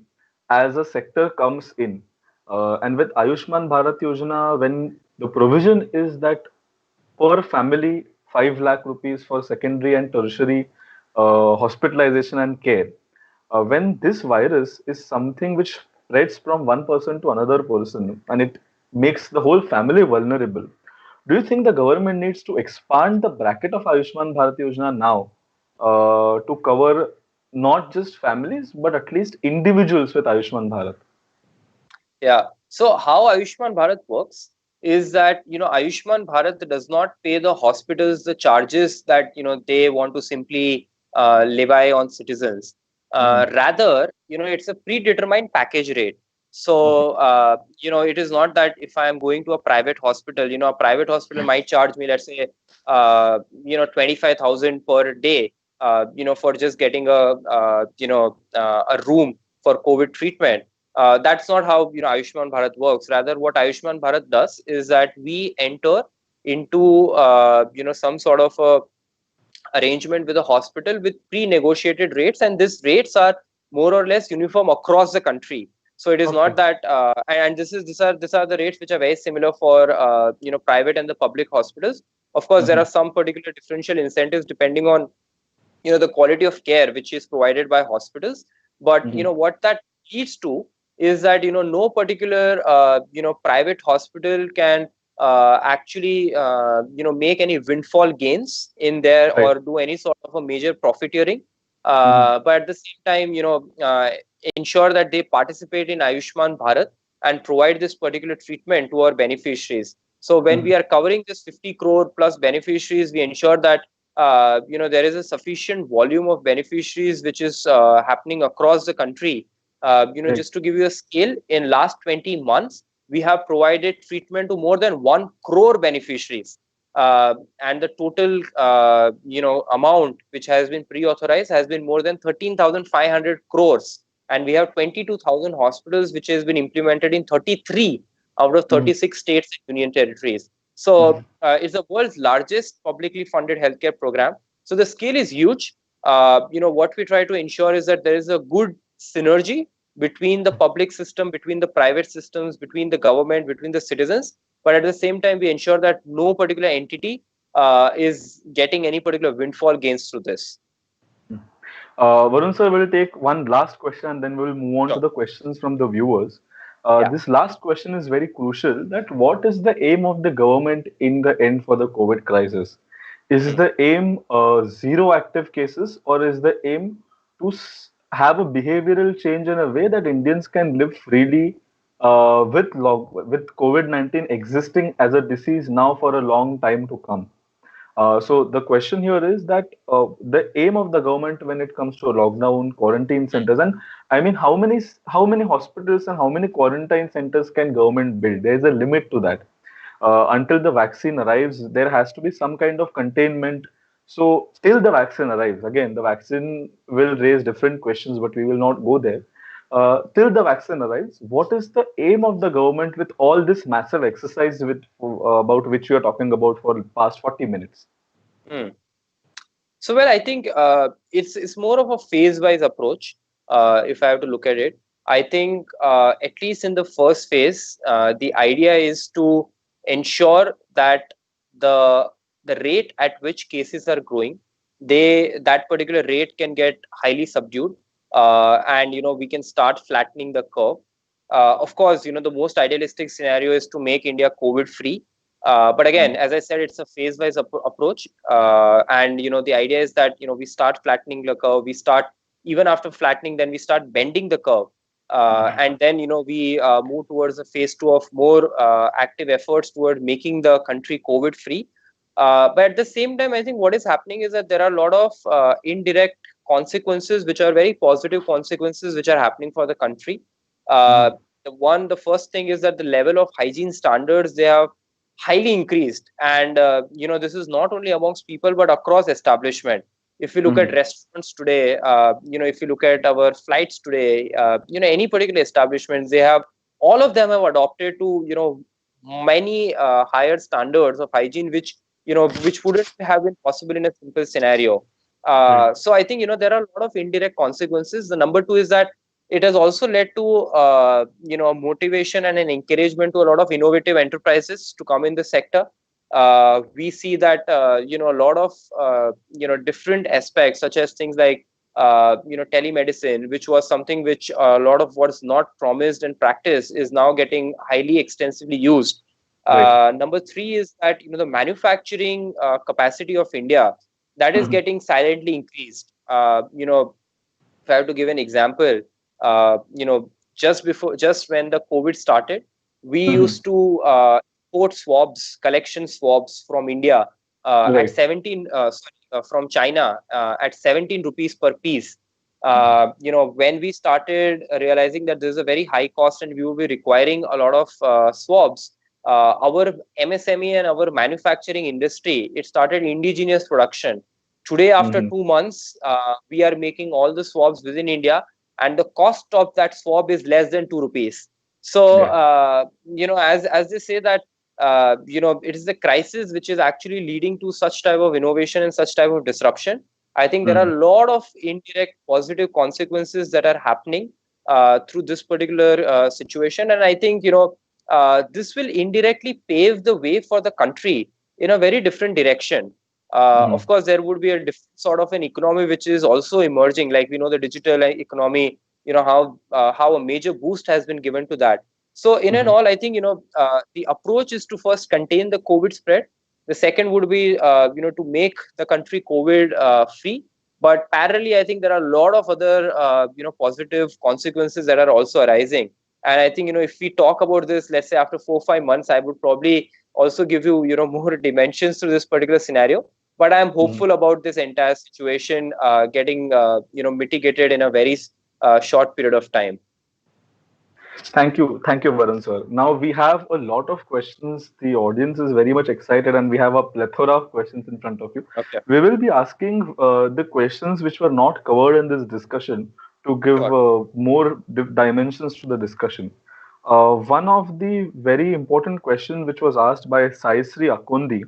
as a sector comes in. And with Ayushman Bharat Yojana, when the provision is that per family 5 lakh rupees for secondary and tertiary hospitalization and care. When this virus is something which spreads from one person to another person and it makes the whole family vulnerable, do you think the government needs to expand the bracket of Ayushman Bharat Yojana now to cover not just families but at least individuals with Ayushman Bharat?
yeah. So how Ayushman Bharat works is that Ayushman Bharat does not pay the hospitals the charges that they want to simply levy on citizens.
Mhm.
Rather, it's a predetermined package rate. So, it is not that if I am going to a private hospital, a private hospital might charge me, let's say, 25,000 per day, for just getting a room for COVID treatment. That's not how, Ayushman Bharat works. Rather, what Ayushman Bharat does is that we enter into, some sort of a arrangement with a hospital with pre-negotiated rates, and these rates are more or less uniform across the country. So it is not
Okay.
that, and these are the rates which are very similar for private and the public hospitals. Of course, there
Hmm.
are some particular differential incentives depending on the quality of care which is provided by hospitals. But
Hmm.
what that leads to is that no particular private hospital can actually make any windfall gains in there
Right.
or do any sort of a major profiteering,
Hmm.
but at the same time ensure that they participate in Ayushman Bharat and provide this particular treatment to our beneficiaries. So when
Hmm.
we are covering this 50 crore plus beneficiaries, we ensure that there is a sufficient volume of beneficiaries which is happening across the country.
Right.
Just to give you a scale, in last 20 months, we have provided treatment to more than 1 crore beneficiaries. And the total, amount which has been pre-authorized has been more than 13,500 crores. And we have 22,000 hospitals which has been implemented in 33 out of
Hmm.
36 states and union territories.
Hmm.
So it's the world's largest publicly funded healthcare program. So the scale is huge. What we try to ensure is that there is a good synergy between the public system, between the private systems, between the government, between the citizens. But at the same time, we ensure that no particular entity is getting any particular windfall gains through this.
Varun sir, will take one last question and then we'll move on to
Sure.
the questions from the viewers.
Yeah.
This last question is very crucial. That what is the aim of the government in the end for the COVID crisis? Is
Hmm.
the aim zero active cases, or is the aim to have a behavioral change in a way that Indians can live freely with COVID-19 existing as a disease now for a long time to come? So the question here is that the aim of the government when it comes to lockdown, quarantine centers, and I mean, how many hospitals and how many quarantine centers can government build? There is a limit to that. Until the vaccine arrives, there has to be some kind of containment. So till the vaccine arrives, again, the vaccine will raise different questions, but we will not go there. Till the vaccine arrives, what is the aim of the government with all this massive exercise about which you are talking about for the past 40 minutes?
Hmm. So, well, I think it's more of a phase-wise approach. If I have to look at it, I think at least in the first phase, the idea is to ensure that the the rate at which cases are growing, that particular rate can get highly subdued, and we can start flattening the curve. Of course, the most idealistic scenario is to make India COVID-free, but again, as I said, it's a phase-wise approach, and the idea is that we start flattening the curve. We start even after flattening, then we start bending the curve, and then we move towards a phase two of more active efforts toward making the country COVID-free. But at the same time, I think what is happening is that there are a lot of indirect consequences, which are very positive consequences, which are happening for the country. Uh,
Mhm.
the first thing is that the level of hygiene standards, they have highly increased, and this is not only amongst people but across establishment. If you look at
Mhm.
restaurants today, if you look at our flights today, any particular establishments, they have, all of them have adopted to many higher standards of hygiene, which wouldn't have been possible in a simple scenario.
Right.
So I think there are a lot of indirect consequences. The number two is that it has also led to motivation and an encouragement to a lot of innovative enterprises to come in the sector. We see that a lot of different aspects, such as things like telemedicine, which was something which a lot of what's not promised and practiced is now getting highly extensively used.
Right.
Number three is that the manufacturing capacity of India, that is
Mhm.
getting silently increased. If I have to give an example, just when the COVID started, we
Mhm.
used to import swabs, collection swabs from India at
Right.
17, from China at 17 rupees per piece. When we started realizing that there's a very high cost and we would be requiring a lot of swabs, our MSME and our manufacturing industry, it started indigenous production. Today, after
Mm-hmm.
2 months, we are making all the swabs within India, and the cost of that swab is less than 2 rupees. So,
Yeah.
as they say that, it is the crisis which is actually leading to such type of innovation and such type of disruption. I think there are
Mm-hmm.
a lot of indirect positive consequences that are happening through this particular situation, and I think this will indirectly pave the way for the country in a very different direction. Of
Mm-hmm.
course, there would be a different sort of an economy which is also emerging, like we know the digital economy. How a major boost has been given to that. So, in and
Mm-hmm.
all, I think the approach is to first contain the COVID spread. The second would be to make the country COVID free. But parallelly, I think there are a lot of other positive consequences that are also arising. And I think if we talk about this, let's say after 4 5 months, I would probably also give you more dimensions to this particular scenario. But I am
Mm-hmm.
hopeful about this entire situation getting mitigated in a very short period of time.
Thank you, Varun sir. Now we have a lot of questions. The audience is very much excited, and we have a plethora of questions in front of you.
Okay,
We will be asking the questions which were not covered in this discussion to give
sure.
more dimensions to the discussion. One of the very important questions which was asked by Saisri Akundi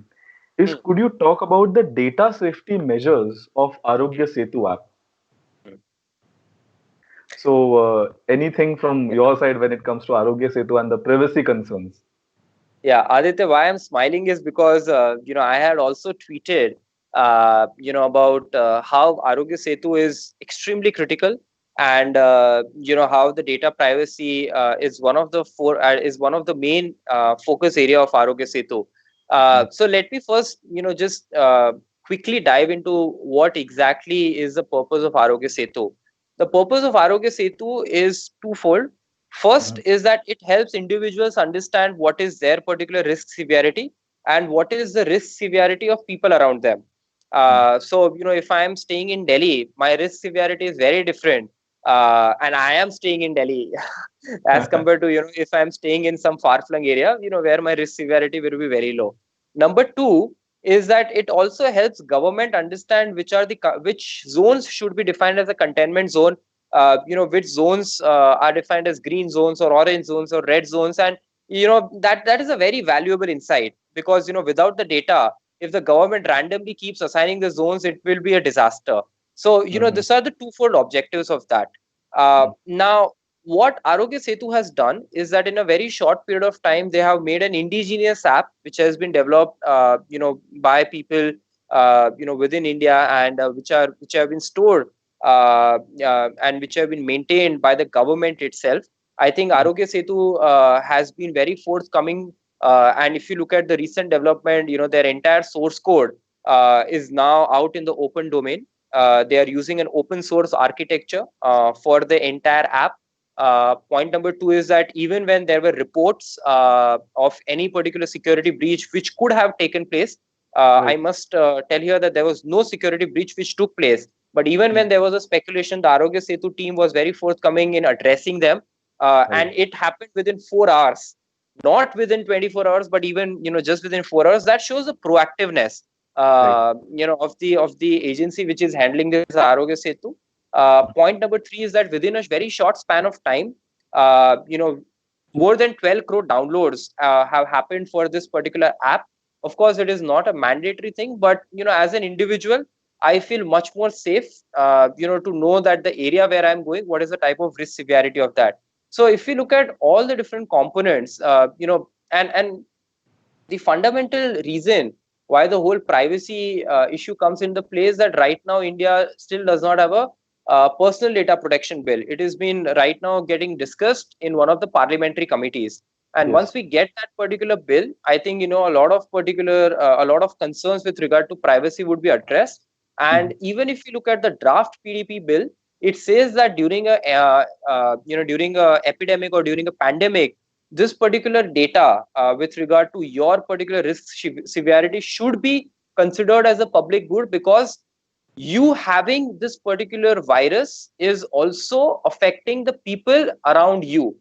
is,
Hmm.
could you talk about the data safety measures of Arogya Setu app?
Hmm.
So, anything from your side when it comes to Arogya Setu and the privacy concerns?
Yeah, Aditya, why I'm smiling is because I had also tweeted about how Arogya Setu is extremely critical, and how the data privacy is one of the main focus area of Arogya Setu.
Mm,
So let me first just quickly dive into what exactly is the purpose of Arogya Setu. The purpose of Arogya Setu is twofold. First
mhm,
is that it helps individuals understand what is their particular risk severity and what is the risk severity of people around them.
mm,
So, if I am staying in Delhi, my risk severity is very different. And I am staying in Delhi as compared to, if I am staying in some far flung area, where my risk severity will be very low. Number two is that it also helps government understand which zones should be defined as a containment zone, which zones are defined as green zones or orange zones or red zones, and that is a very valuable insight, because without the data, if the government randomly keeps assigning the zones, it will be a disaster. So
mhm,
these are the twofold objectives of that.
mm,
Now, what Arogya Setu has done is that in a very short period of time, they have made an indigenous app which has been developed by people within India, and which have been stored and which have been maintained by the government itself. I think
mm,
Arogya Setu has been very forthcoming. And if you look at the recent development, their entire source code is now out in the open domain. They are using an open source architecture for the entire app. Point number two is that even when there were reports of any particular security breach which could have taken place, I
right.
must tell here that there was no security breach which took place. But even
Mm,
when there was a speculation, the Arogya Setu team was very forthcoming in addressing them,
right.
and it happened within 4 hours, not within 24 hours, but even just within 4 hours. That shows the proactiveness,
Right.
of the agency which is handling this Arogya Setu. Point number three is that within a very short span of time, uh, you know, more than 12 crore downloads have happened for this particular app. Of course, it is not a mandatory thing, but as an individual, I feel much more safe, to know that the area where I'm going, what is the type of risk severity of that. So if we look at all the different components, and the fundamental reason why the whole privacy issue comes into play is that right now India still does not have a personal data protection bill. It has been right now getting discussed in one of the parliamentary committees. And once
Yes.
we get that particular bill, I think a lot of concerns with regard to privacy would be addressed. And
Mhm,
even if you look at the draft PDP bill, it says that during a epidemic or during a pandemic, this particular data with regard to your particular risk severity should be considered as a public good, because you having this particular virus is also affecting the people around you.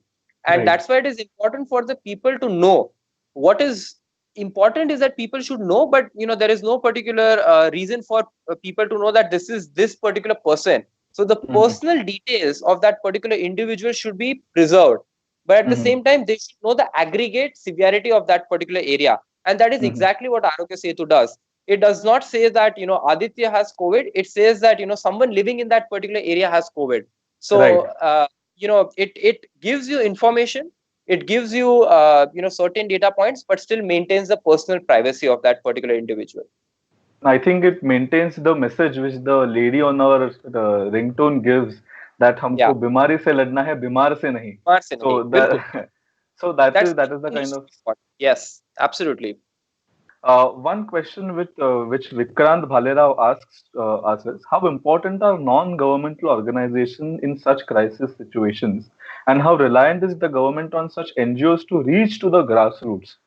And
Right.
that's why it is important for the people to know. What is important is that people should know, but there is no particular reason for people to know that this is this particular person. So the
Hmm.
personal details of that particular individual should be preserved, but at the
Hmm.
same time they should know the aggregate severity of that particular area. And that is
Hmm.
exactly what Arogya Setu does. It does not say that Aditya has COVID. It says that someone living in that particular area has COVID. So
Right.
it gives you information. It gives you certain data points, but still maintains the personal privacy of that particular individual.
I think it maintains the message which the lady on our ringtone gives, that
Yeah,
हमको बीमारी से लड़ना है, बीमार से नहीं.
बीमार से नहीं,
So
बिल्कुल.
that so that
That's
is
the
that is the kind
needs to
of
be fought. Yes, absolutely.
one question which Vikrant Bhalerao asks us is, how important are non-governmental organizations in such crisis situations, and how reliant is the government on such NGOs to reach to the grassroots?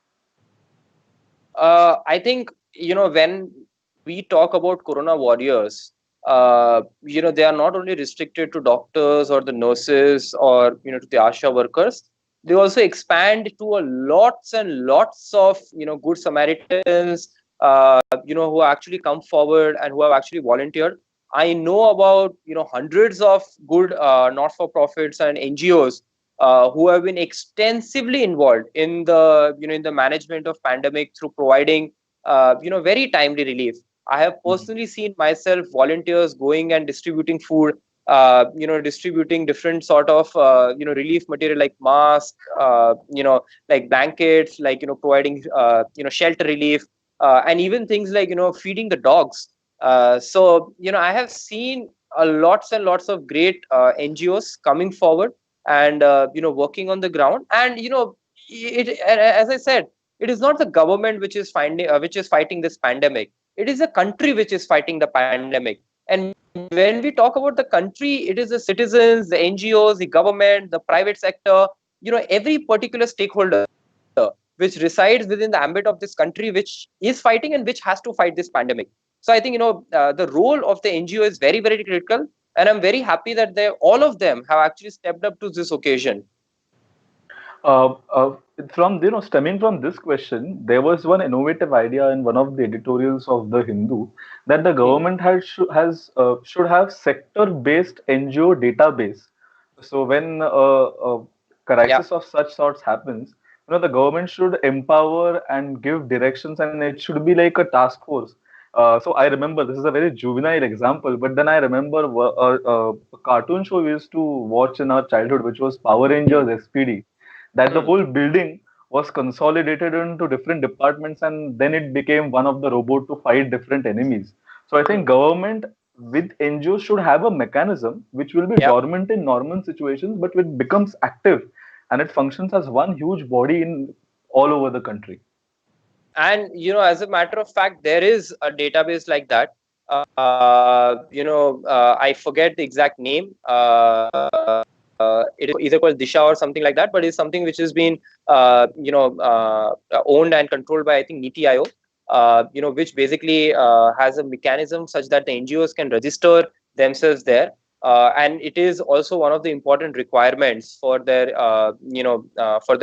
I think when we talk about Corona warriors, they are not only restricted to doctors or the nurses or to the ASHA workers. They also expand to a lots and lots of good Samaritans, who actually come forward and who have actually volunteered. I know about hundreds of good not-for-profits and NGOs who have been extensively involved in the in the management of pandemic through providing very timely relief. I have
Mhm.
personally seen myself volunteers going and distributing food, distributing different sort of relief material like mask, like blankets, like providing shelter relief, and even things like feeding the dogs. So I have seen a lots and lots of great NGOs coming forward and working on the ground. And as I said, it is not the government which is fighting this pandemic. It is the country which is fighting the pandemic. And when we talk about the country, it is the citizens, the NGOs, the government, the private sector, every particular stakeholder which resides within the ambit of this country, which is fighting and which has to fight this pandemic. So I think the role of the NGO is very, very critical, and I'm very happy that they all of them have actually stepped up to this occasion.
Uh, uh, from stemming from this question, there was one innovative idea in one of the editorials of the Hindu, that the
Hmm.
government should have sector-based NGO database. So when a
Yeah.
crisis of such sorts happens, the government should empower and give directions, and it should be like a task force. So I remember, this is a very juvenile example, but then I remember a cartoon show we used to watch in our childhood, which was Power
Hmm.
Rangers SPD, that the
Hmm.
whole building was consolidated into different departments, and then it became one of the robot to fight different enemies. So I think
Hmm.
government with NGOs should have a mechanism which will be
Yeah.
dormant in normal situations, but it becomes active and it functions as one huge body in all over the country.
And as a matter of fact, there is a database like that. I forget the exact name. It is either called Disha or something like that, but it's something which has been owned and controlled by, I think, NITI Aayog. Which basically has a mechanism such that the NGOs can register themselves there. And it is also one of the important requirements for their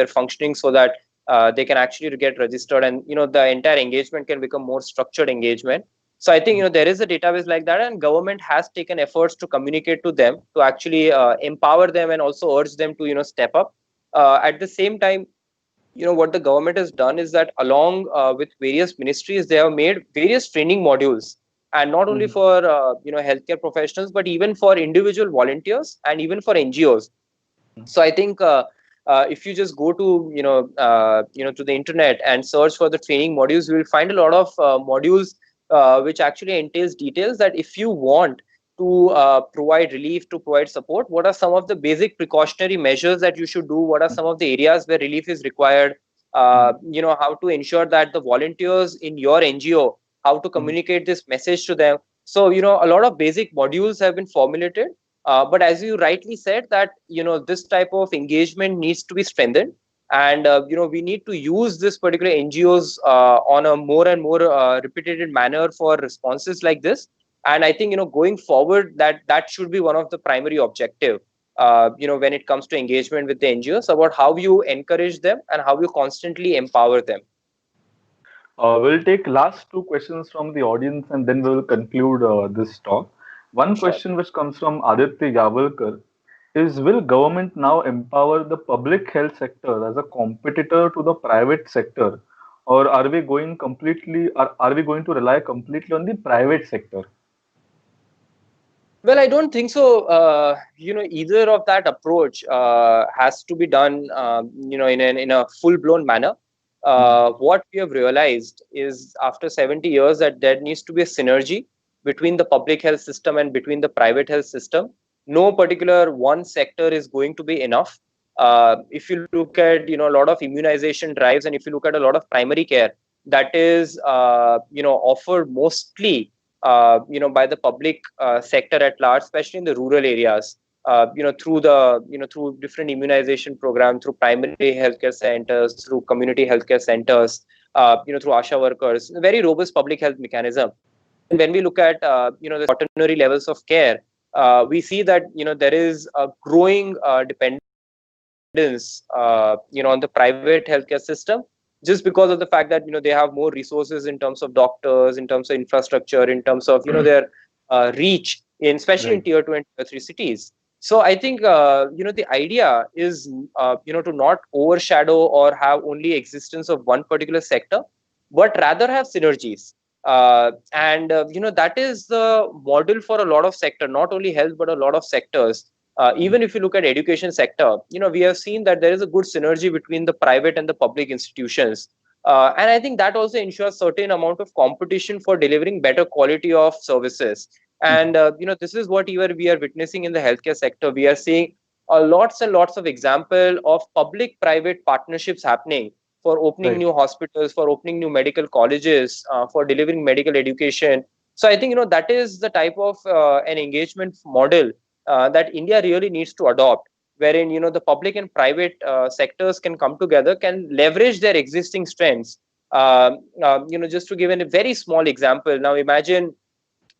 functioning, so that they can actually get registered, and the entire engagement can become more structured engagement. So I think there is a database like that, and government has taken efforts to communicate to them, to actually empower them and also urge them to step up. At the same time, what the government has done is that, along with various ministries, they have made various training modules, and not only
Mhm.
for healthcare professionals, but even for individual volunteers and even for NGOs. So I think if you just go to to the internet and search for the training modules, you will find a lot of modules which actually entails details that if you want to provide relief, to provide support, what are some of the basic precautionary measures that you should do, what are some of the areas where relief is required,
Mhm.
how to ensure that the volunteers in your NGO, how to
Mhm.
communicate this message to them. So a lot of basic modules have been formulated, but as you rightly said, that this type of engagement needs to be strengthened, and we need to use this particular NGOs on a more and more repeated manner for responses like this. And I think, going forward, that should be one of the primary objective, when it comes to engagement with the NGOs, about how you encourage them and how you constantly empower them.
We'll take last two questions from the audience and then we'll conclude this talk. One
Sure.
question which comes from Aditya Yavalkar is, will government now empower the public health sector as a competitor to the private sector, or are we going to rely completely on the private sector?
Well, I don't think so. Either of that approach has to be done, in a full blown manner. What we have realized is, after 70 years, that there needs to be a synergy between the public health system and between the private health system. No particular one sector is going to be enough. If you look at, a lot of immunization drives, and if you look at a lot of primary care, that is, offered mostly by the public sector at large, especially in the rural areas. Through different immunization programs, through primary healthcare centers, through community healthcare centers, through ASHA workers, a very robust public health mechanism. And when we look at the quaternary levels of care, we see that there is a growing dependence on the private healthcare system, just because of the fact that they have more resources in terms of doctors, in terms of infrastructure, in terms of their reach, in especially in
Right.
tier 2 and tier 3 cities. So I think the idea is to not overshadow or have only existence of one particular sector, but rather have synergies. And that is the model for a lot of sector, not only health but a lot of sectors. Even if you look at education sector, we have seen that there is a good synergy between the private and the public institutions. And I think that also ensures certain amount of competition for delivering better quality of services. And this is what even we are witnessing in the healthcare sector. We are seeing lots and lots of example of public private partnerships happening for opening
Right.
new hospitals, for opening new medical colleges, for delivering medical education. So I think that is the type of an engagement model that India really needs to adopt, wherein the public and private sectors can come together, can leverage their existing strengths. Just to give a very small example, now imagine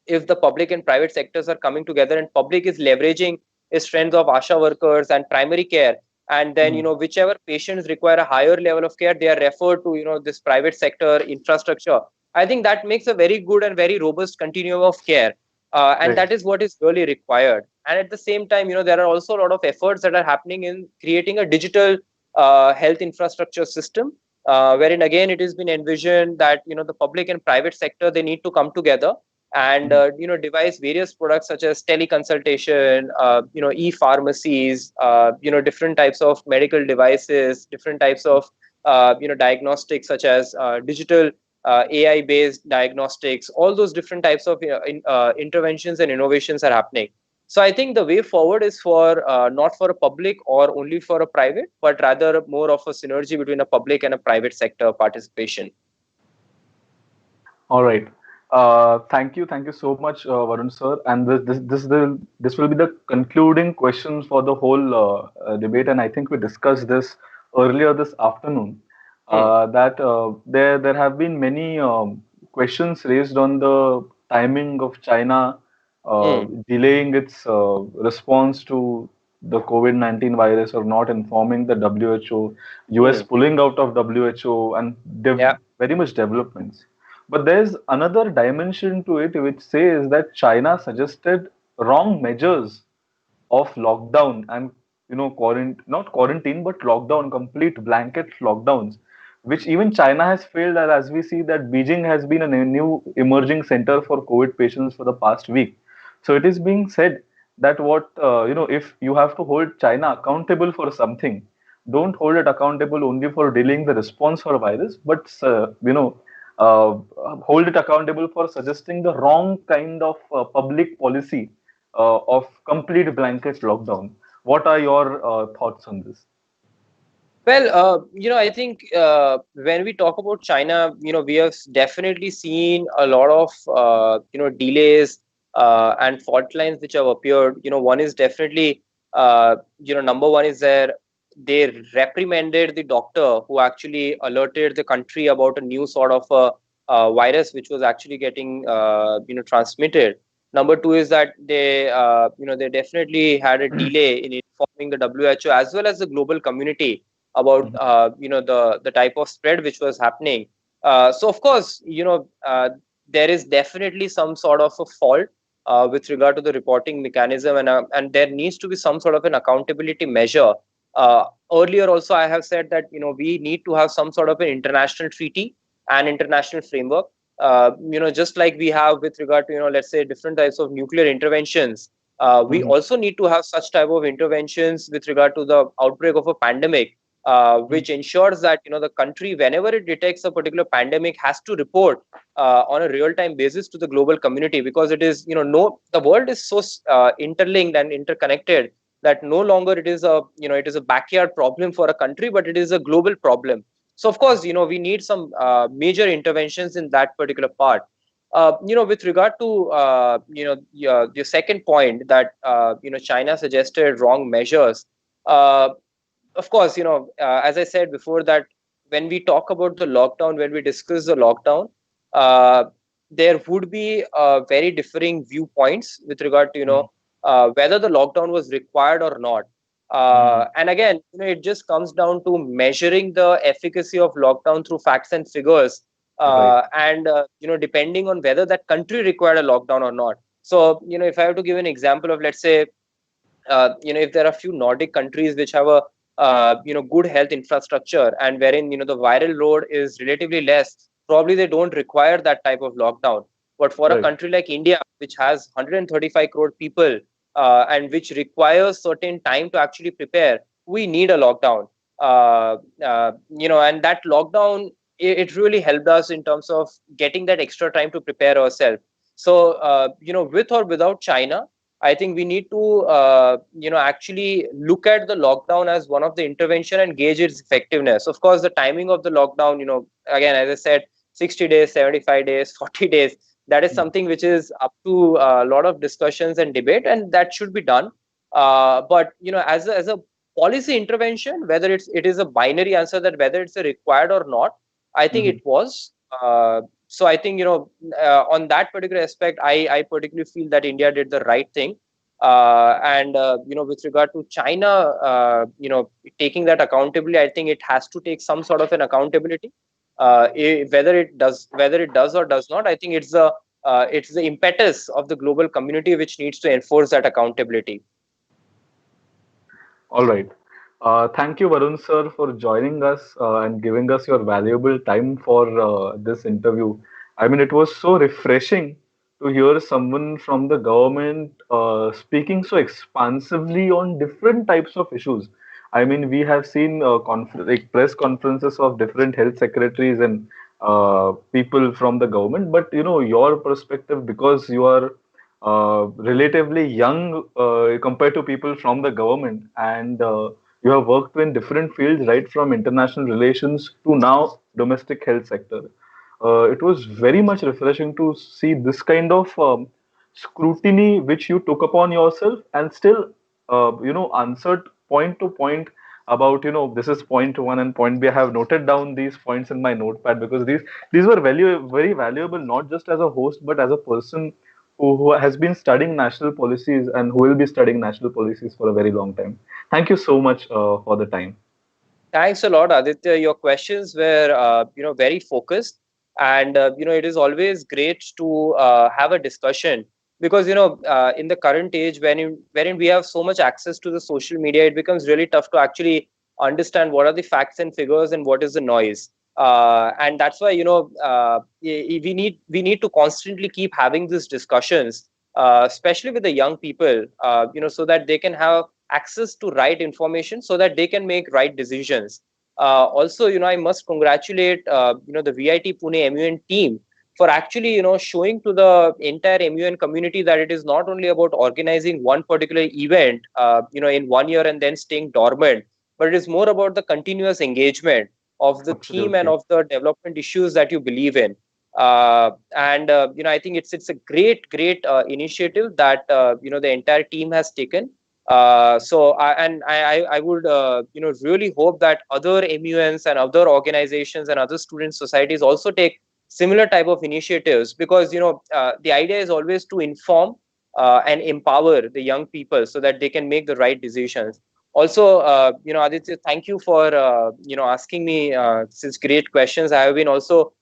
if the public and private sectors are coming together, and public is leveraging its strength of ASHA workers and primary care, and then whichever patients require a higher level of care, they are referred to this private sector infrastructure. I think that makes a very good and very robust continuum of care, and
Right.
that is what is really required. And at the same time, there are also a lot of efforts that are happening in creating a digital health infrastructure system, wherein again it has been envisioned that the public and private sector, they need to come together and devise various products such as teleconsultation, e-pharmacies, different types of medical devices, different types of diagnostics such as digital AI based diagnostics. All those different types of interventions and innovations are happening. So I think the way forward is for not for a public or only for a private, but rather more of a synergy between a public and a private sector participation.
All right. Thank you so much, Varun sir. And this will be the concluding question for the whole debate. And I think we discussed this earlier this afternoon.
Hmm.
That there have been many questions raised on the timing of China
Hmm.
delaying its response to the COVID-19 virus, or not informing the WHO, US
Hmm.
pulling out of WHO, and
Yeah.
very much developments. But there's another dimension to it which says that China suggested wrong measures of lockdown and not quarantine but lockdown, complete blanket lockdowns, which even China has failed at, as we see that Beijing has been a new emerging center for COVID patients for the past week. So it is being said that if you have to hold China accountable for something, don't hold it accountable only for delaying the response for a virus, but uh, hold it accountable for suggesting the wrong kind of public policy of complete blanket lockdown. What are your thoughts on this?
Well, I think when we talk about China, we have definitely seen a lot of, delays and fault lines which have appeared. One is definitely, number one is they reprimanded the doctor who actually alerted the country about a new sort of virus which was actually getting, transmitted. Number two is that they definitely had a delay in informing the WHO as well as the global community about
Mhm.
the type of spread which was happening. So of course, there is definitely some sort of a fault with regard to the reporting mechanism, and there needs to be some sort of an accountability measure. Earlier also I have said that we need to have some sort of an international treaty and international framework, just like we have with regard to let's say different types of nuclear interventions. We
Mhm.
also need to have such type of interventions with regard to the outbreak of a pandemic,
Mhm.
which ensures that the country, whenever it detects a particular pandemic, has to report on a real time basis to the global community, because it is no the world is so interlinked and interconnected that no longer it is a backyard problem for a country, but it is a global problem. So of course we need some major interventions in that particular part. With regard to your second point, that China suggested wrong measures. uh, of course, as I said before, that when we talk about the lockdown, when we discuss the lockdown, uh, there would be very differing viewpoints with regard to
Mhm.
whether the lockdown was required or not.
Mhm.
And again, it just comes down to measuring the efficacy of lockdown through facts and figures,
Right.
and depending on whether that country required a lockdown or not. So, if I have to give an example of, let's say, if there are few Nordic countries which have a good health infrastructure, and wherein the viral load is relatively less, probably they don't require that type of lockdown. But for a
Right.
country like India, which has 135 crore people, and which requires certain time to actually prepare, we need a lockdown. And that lockdown, it really helped us in terms of getting that extra time to prepare ourselves. So, with or without China, I think we need to, actually look at the lockdown as one of the intervention and gauge its effectiveness. Of course, the timing of the lockdown, again, as I said, 60 days, 75 days, 40 days, that is
Mhm.
something which is up to a lot of discussions and debate, and that should be done. But, as a policy intervention, whether it is a binary answer that whether it's a required or not, I think it
Mhm.
was. So I think on that particular aspect, I particularly feel that India did the right thing. And with regard to China, taking that accountability, I think it has to take some sort of an accountability. Whether it does or does not, I think it's the impetus of the global community which needs to enforce that accountability.
All right. Thank you, Varun sir, for joining us and giving us your valuable time for this interview. I mean, it was so refreshing to hear someone from the government speaking so expansively on different types of issues. I mean, we have seen like press conferences of different health secretaries and people from the government, but your perspective, because you are relatively young compared to people from the government, and you have worked in different fields, right from international relations to now domestic health sector. It was very much refreshing to see this kind of scrutiny which you took upon yourself, and still answered point to point about this is point one and point B. I have noted down these points in my notepad because these were very valuable, not just as a host but as a person who has been studying national policies and who will be studying national policies for a very long time. Thank you so much for the time.
Thanks a lot, Aditya. Your questions were, very focused, and it is always great to have a discussion, because in the current age, wherein we have so much access to the social media, it becomes really tough to actually understand what are the facts and figures and what is the noise. And that's why we need to constantly keep having these discussions, especially with the young people, so that they can have access to right information, so that they can make right decisions. Also, I must congratulate the VIT Pune MUN team for actually showing to the entire MUN community that it is not only about organizing one particular event in 1 year and then staying dormant, but it is more about the continuous engagement of the theme and
Absolutely.
of the development issues that you believe in. And I think it's a great initiative that the entire team has taken. I would really hope that other MUNs and other organizations and other student societies also take similar type of initiatives, because the idea is always to inform, and empower the young people so that they can make the right decisions. Also, Aditya, thank you for asking me such great questions. I have been also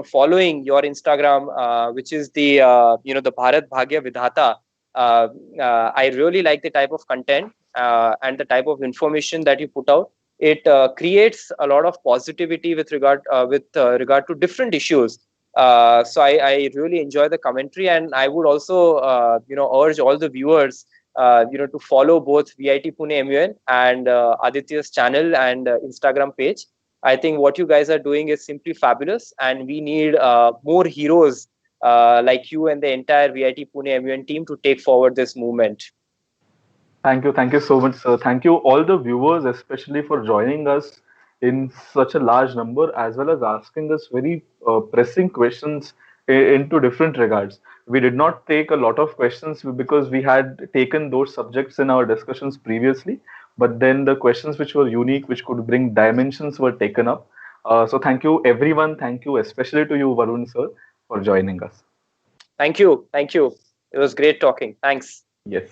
following your Instagram, which is the Bharat Bhagya Vidhata. I really like the type of content and the type of information that you put out. It creates a lot of positivity with regard to different issues. So I really enjoy the commentary, and I would also urge all the viewers to follow both VIT Pune MUN and Aditya's channel and Instagram page. I think what you guys are doing is simply fabulous, and we need more heroes like you and the entire VIT Pune MUN team to take forward this movement.
Thank you so much, sir. Thank you, all the viewers, especially for joining us in such a large number, as well as asking us very pressing questions into different regards. We did not take a lot of questions because we had taken those subjects in our discussions previously, but then the questions which were unique, which could bring dimensions, were taken up. So, thank you, everyone. Thank you, especially to you, Varun, sir, for joining us.
Thank you. Thank you. It was great talking. Thanks.
Yes.